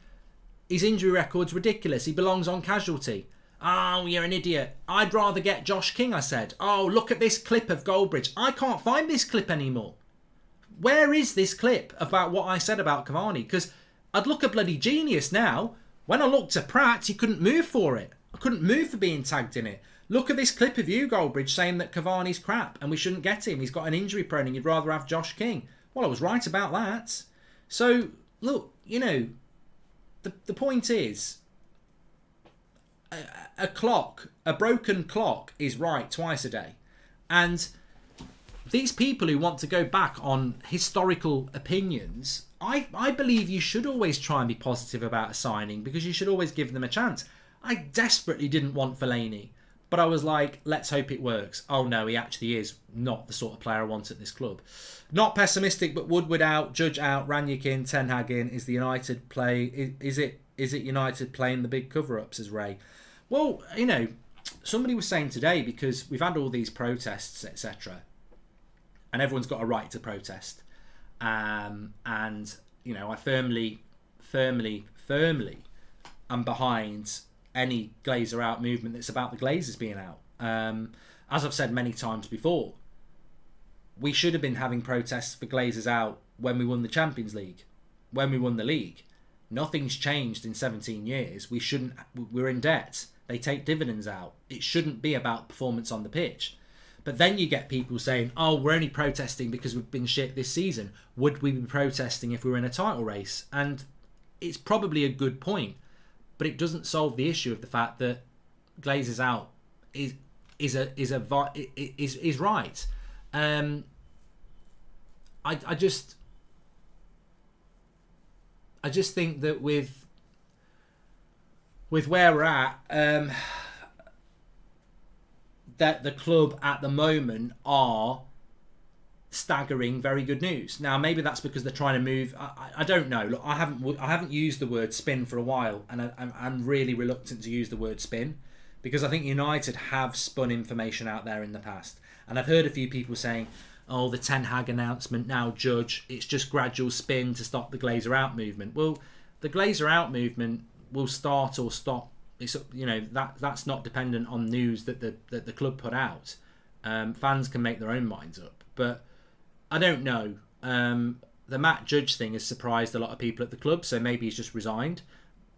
His injury record's ridiculous. He belongs on casualty. Oh, you're an idiot. I'd rather get Josh King, I said. Oh, look at this clip of Goldbridge. I can't find this clip anymore. Where is this clip about what I said about Cavani? Because I'd look a bloody genius now. When I looked at Pratt, he couldn't move for it. I couldn't move for being tagged in it. Look at this clip of you, Goldbridge, saying that Cavani's crap and we shouldn't get him. He's got an injury prone and you'd rather have Josh King. Well, I was right about that. So, look, you know, the point is, a broken clock is right twice a day. And these people who want to go back on historical opinions, I believe you should always try and be positive about a signing because you should always give them a chance. I desperately didn't want Fellaini, but I was like, let's hope it works. Oh no, he actually is not the sort of player I want at this club. Not pessimistic, but Woodward out, Judge out, Ranić in, Ten Hag in. Is the United play? Is it United playing the big cover-ups, says Ray? Well, you know, somebody was saying today, because we've had all these protests, etc., and everyone's got a right to protest. And, you know, I firmly am behind any Glazer out movement that's about the Glazers being out. As I've said many times before, we should have been having protests for Glazers out when we won the Champions League, when we won the league. Nothing's changed in 17 years. We're in debt. They take dividends out. It shouldn't be about performance on the pitch. But then you get people saying, oh, we're only protesting because we've been shit this season. Would we be protesting if we were in a title race? And it's probably a good point, but it doesn't solve the issue of the fact that Glazers out is right. I just think that with where we're at, that the club at the moment are staggering very good news. Now maybe that's because they're trying to move. I don't know. Look, I haven't used the word spin for a while, and I'm really reluctant to use the word spin because I think United have spun information out there in the past, and I've heard a few people saying, oh, the Ten Hag announcement now, Judge, it's just gradual spin to stop the Glazer out movement. Well, the Glazer out movement will start or stop. It's, you know, that's not dependent on news that the club put out. Fans can make their own minds up, but I don't know. The Matt Judge thing has surprised a lot of people at the club, so maybe he's just resigned.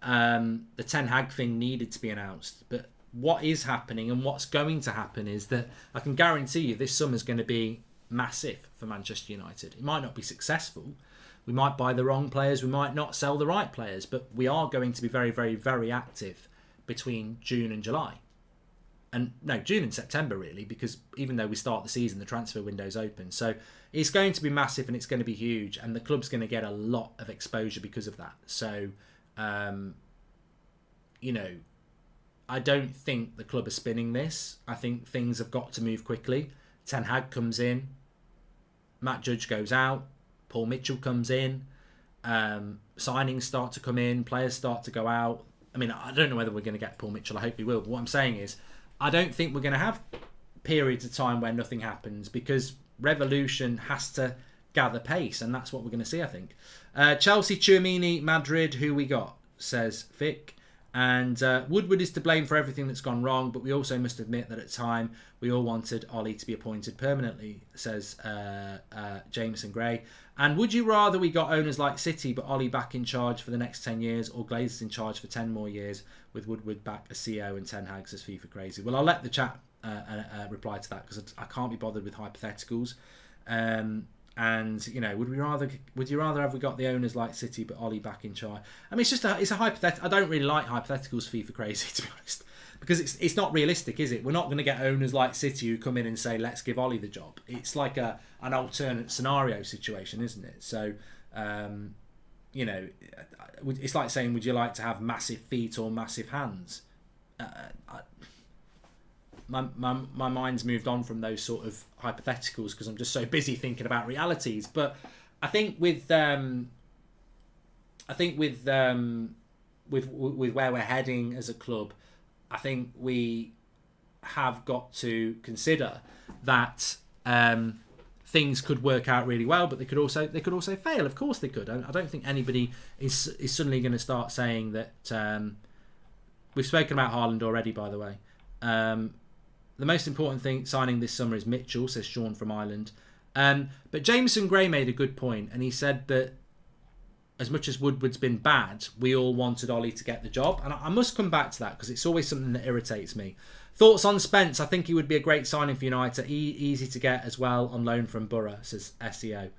The Ten Hag thing needed to be announced, but what is happening and what's going to happen is that I can guarantee you this summer's going to be massive for Manchester United. It might not be successful. We might buy the wrong players. We might not sell the right players, but we are going to be very, very, very active between June and July. June and September really, because even though we start the season, the transfer window's open. So it's going to be massive and it's going to be huge, and the club's going to get a lot of exposure because of that. So, I don't think the club are spinning this. I think things have got to move quickly. Ten Hag comes in, Matt Judge goes out, Paul Mitchell comes in, signings start to come in, players start to go out. I mean, I don't know whether we're going to get Paul Mitchell. I hope we will. But what I'm saying is, I don't think we're going to have periods of time where nothing happens, because revolution has to gather pace, and that's what we're going to see, I think. Chelsea, Tchouaméni, Madrid, who we got, says Vic. And Woodward is to blame for everything that's gone wrong, but we also must admit that at the time we all wanted Ollie to be appointed permanently, says Jameson Gray. And would you rather we got owners like City but Ollie back in charge for the next 10 years, or Glazers in charge for 10 more years with Woodward back as CEO and Ten Hag as FIFA crazy? Well, I'll let the chat reply to that, because I can't be bothered with hypotheticals. And would you rather have we got the owners like City but Ollie back in charge? I mean, it's a hypothetical. I don't really like hypotheticals for FIFA crazy, to be honest, because it's not realistic, is it? We're not going to get owners like City who come in and say, let's give Ollie the job. It's like an alternate scenario situation, isn't it? So, it's like saying, would you like to have massive feet or massive hands? My mind's moved on from those sort of hypotheticals because I'm just so busy thinking about realities. But I think with where we're heading as a club, I think we have got to consider that things could work out really well, but they could also fail. Of course they could. I don't think anybody is suddenly going to start saying that. We've spoken about Haaland already, by the way. The most important thing signing this summer is Mitchell, says Sean from Ireland. But Jameson Gray made a good point, and he said that as much as Woodward's been bad, we all wanted Ollie to get the job. And I must come back to that, because it's always something that irritates me. Thoughts on Spence? I think he would be a great signing for United. Easy to get as well, on loan from Borough, says SEO.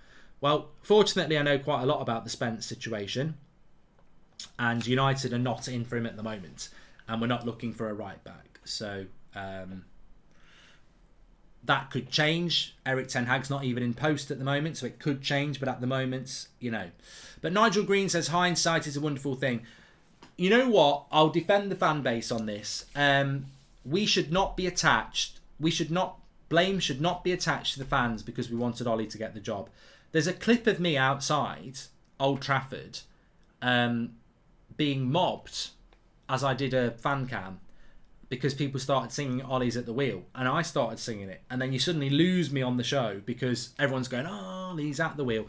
Well, fortunately, I know quite a lot about the Spence situation. And United are not in for him at the moment. And we're not looking for a right back. So that could change. Eric Ten Hag's not even in post at the moment, so it could change. But at the moment, But Nigel Green says hindsight is a wonderful thing. You know what? I'll defend the fan base on this. We should not be attached. Blame should not be attached to the fans because we wanted Ollie to get the job. There's a clip of me outside Old Trafford being mobbed as I did a fan cam, because people started singing Ollie's at the wheel, and I started singing it, and then you suddenly lose me on the show because everyone's going, oh, Ollie's at the wheel.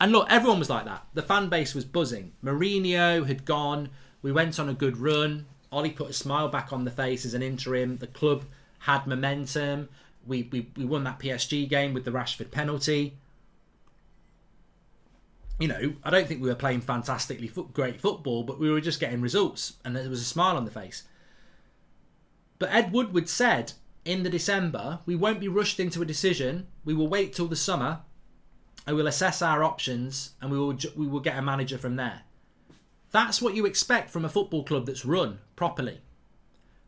And look, everyone was like that. The fan base was buzzing. Mourinho had gone. We went on a good run. Ollie put a smile back on the face as an interim. The club had momentum. We won that PSG game with the Rashford penalty. I don't think we were playing fantastically great football, but we were just getting results, and there was a smile on the face. But Ed Woodward said in the December, we won't be rushed into a decision. We will wait till the summer, and we'll assess our options, and we will get a manager from there. That's what you expect from a football club that's run properly.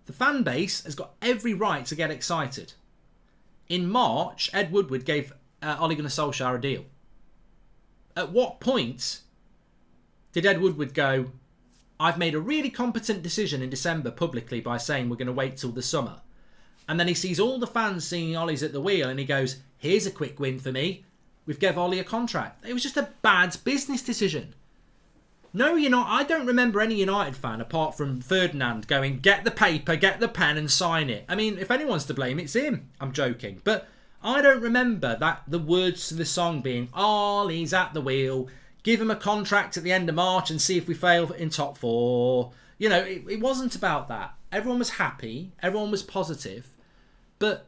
The fan base has got every right to get excited. In March, Ed Woodward gave Ole Gunnar Solskjaer a deal. At what point did Ed Woodward go, I've made a really competent decision in December publicly by saying we're going to wait till the summer? And then he sees all the fans singing Ollie's at the wheel, and he goes, here's a quick win for me. We've given Ollie a contract. It was just a bad business decision. No, I don't remember any United fan apart from Ferdinand going, get the paper, get the pen and sign it. I mean, if anyone's to blame, it's him. I'm joking. But I don't remember the words to the song being, Ollie's at the wheel, give him a contract at the end of March and see if we fail in top four. It wasn't about that. Everyone was happy. Everyone was positive. But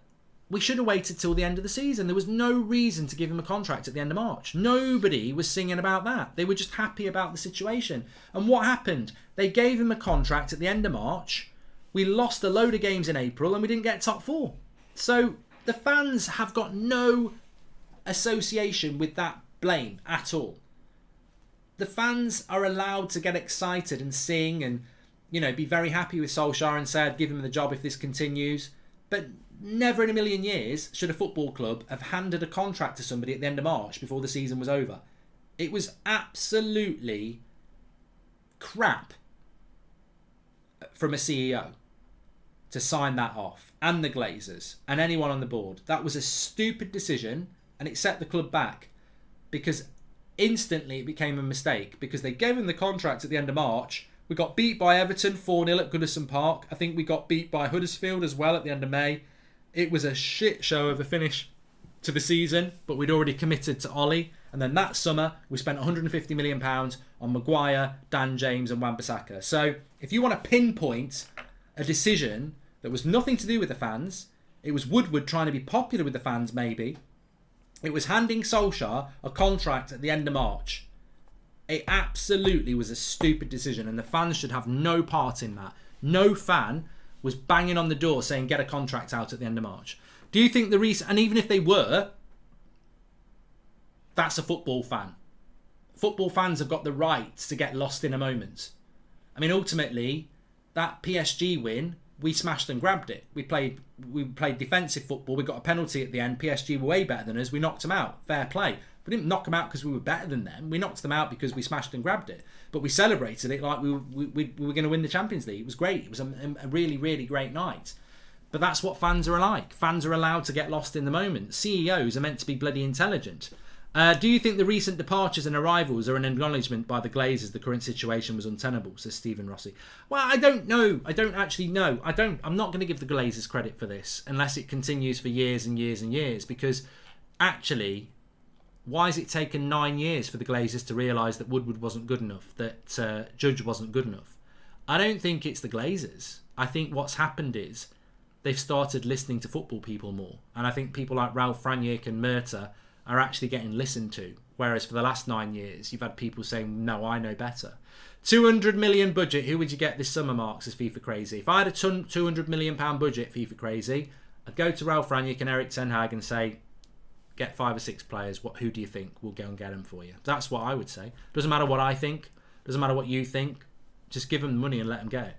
we should have waited till the end of the season. There was no reason to give him a contract at the end of March. Nobody was singing about that. They were just happy about the situation. And what happened? They gave him a contract at the end of March. We lost a load of games in April and we didn't get top four. So the fans have got no association with that blame at all. The fans are allowed to get excited and sing and, be very happy with Solskjaer and say, I'd give him the job if this continues. But never in a million years should a football club have handed a contract to somebody at the end of March before the season was over. It was absolutely crap from a CEO to sign that off, and the Glazers and anyone on the board. That was a stupid decision, and it set the club back because instantly it became a mistake because they gave him the contract at the end of March. We got beat by Everton 4-0 at Goodison Park. I think we got beat by Huddersfield as well at the end of May. It was a shit show of a finish to the season, but we'd already committed to Ollie. And then that summer, we spent £150 million on Maguire, Dan James and Wan-Bissaka. So if you want to pinpoint a decision that was nothing to do with the fans, it was Woodward trying to be popular with the fans maybe, it was handing Solskjaer a contract at the end of March. It absolutely was a stupid decision, and the fans should have no part in that. No fan was banging on the door saying get a contract out at the end of March. Do you think the reason, and even if they were, that's a football fan. Football fans have got the right to get lost in a moment. I mean, ultimately, that PSG win, we smashed and grabbed it. We played defensive football. We got a penalty at the end. PSG were way better than us. We knocked them out. Fair play. We didn't knock them out because we were better than them. We knocked them out because we smashed and grabbed it. But we celebrated it like we were going to win the Champions League. It was great. It was a really, really great night. But that's what fans are like. Fans are allowed to get lost in the moment. CEOs are meant to be bloody intelligent. Do you think the recent departures and arrivals are an acknowledgement by the Glazers the current situation was untenable, says Stephen Rossi? Well, I don't know. I don't actually know. I'm not going to give the Glazers credit for this unless it continues for years and years and years, because actually, why has it taken 9 years for the Glazers to realise that Woodward wasn't good enough, that Judge wasn't good enough? I don't think it's the Glazers. I think what's happened is they've started listening to football people more. And I think people like Ralph Rangnick and Murta are actually getting listened to. Whereas for the last 9 years, you've had people saying, no, I know better. 200 million budget, who would you get this summer, Mark, says FIFA Crazy. If I had a £200 million budget, FIFA Crazy, I'd go to Ralph Rangnick and Erik ten Hag and say, get 5 or 6 players. Who do you think? We'll go and get them for you. That's what I would say. Doesn't matter what I think. Doesn't matter what you think. Just give them the money and let them get it.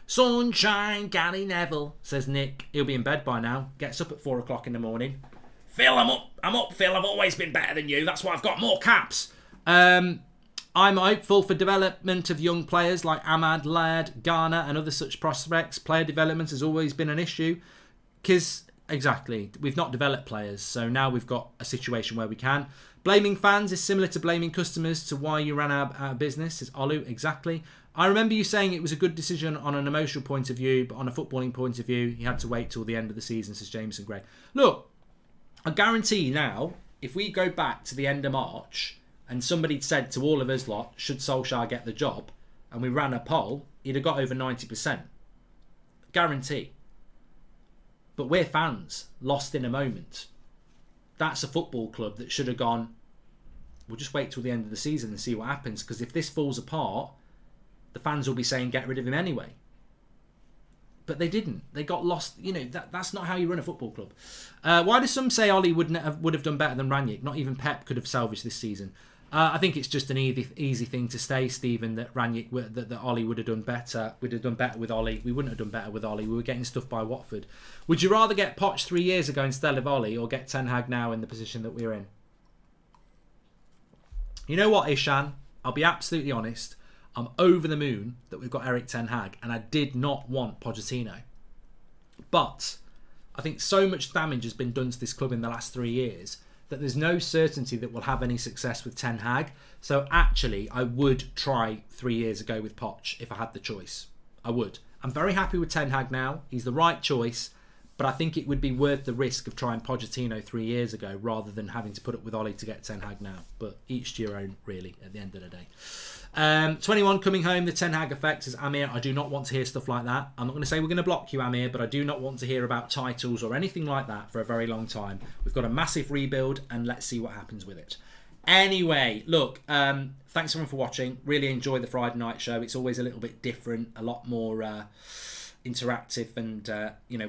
Sunshine, Gary Neville, says Nick. He'll be in bed by now. Gets up at 4 o'clock in the morning. Phil, I'm up, Phil. I've always been better than you. That's why I've got more caps. I'm hopeful for development of young players like Ahmad, Laird, Garner and other such prospects. Player development has always been an issue. Because, exactly, we've not developed players. So now we've got a situation where we can. Blaming fans is similar to blaming customers to why you ran out of business, says Olu. Exactly. I remember you saying it was a good decision on an emotional point of view, but on a footballing point of view, you had to wait till the end of the season, says Jameson Gray. Look, I guarantee now, if we go back to the end of March and somebody said to all of us lot, should Solskjaer get the job, and we ran a poll, he'd have got over 90%. Guarantee. But we're fans, lost in a moment. That's a football club that should have gone, we'll just wait till the end of the season and see what happens, because if this falls apart, the fans will be saying get rid of him anyway. But they didn't. They got lost. You know, that's not how you run a football club. Why do some say Ollie would have done better than Rangnick? Not even Pep could have salvaged this season. I think it's just an easy thing to say, Stephen, that that Ollie would have done better. We'd have done better with Ollie. We wouldn't have done better with Ollie. We were getting stuff by Watford. Would you rather get Poch 3 years ago instead of Ollie, or get Ten Hag now in the position that we're in? You know what, Ishan? I'll be absolutely honest. I'm over the moon that we've got Erik ten Hag, and I did not want Pochettino. But I think so much damage has been done to this club in the last 3 years that there's no certainty that we'll have any success with ten Hag. So actually, I would try 3 years ago with Poch if I had the choice. I would. I'm very happy with ten Hag now. He's the right choice, but I think it would be worth the risk of trying Pochettino 3 years ago rather than having to put up with Ollie to get ten Hag now. But each to your own, really, at the end of the day. 21 coming home, the Ten Hag effect, says Amir. I do not want to hear stuff like that. I'm not going to say we're going to block you, Amir, but I do not want to hear about titles or anything like that for a very long time. We've got a massive rebuild and let's see what happens with it. Anyway, look, thanks everyone for watching. Really enjoy the Friday night show. It's always a little bit different, a lot more interactive, and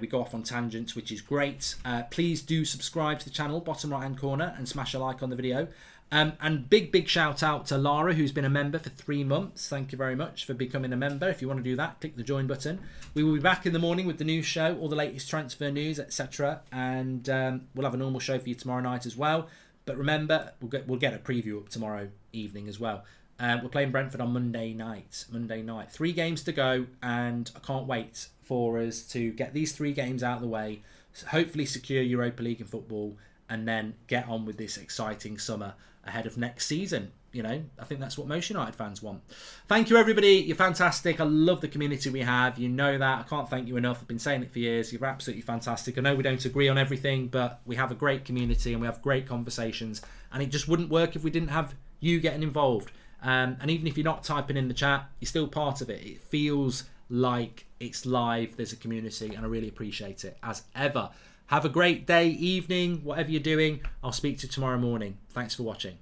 we go off on tangents, which is great. Please do subscribe to the channel, bottom right hand corner, and smash a like on the video. And big shout out to Lara, who's been a member for 3 months. Thank you very much for becoming a member. If you want to do that, click the join button. We will be back in the morning with the news show, all the latest transfer news, etc. And we'll have a normal show for you tomorrow night as well. But remember, we'll get a preview up tomorrow evening as well. We're playing Brentford on Monday night. 3 games to go, and I can't wait for us to get these 3 games out of the way, hopefully secure Europa League in football, and then get on with this exciting summer ahead of next season. You know, I think that's what most United fans want. Thank you, everybody. You're fantastic. I love the community we have. You know that. I can't thank you enough. I've been saying it for years. You're absolutely fantastic. I know we don't agree on everything, but we have a great community and we have great conversations. And it just wouldn't work if we didn't have you getting involved. And even if you're not typing in the chat, you're still part of it. It feels like it's live. There's a community, and I really appreciate it as ever. Have a great day, evening, whatever you're doing. I'll speak to you tomorrow morning. Thanks for watching.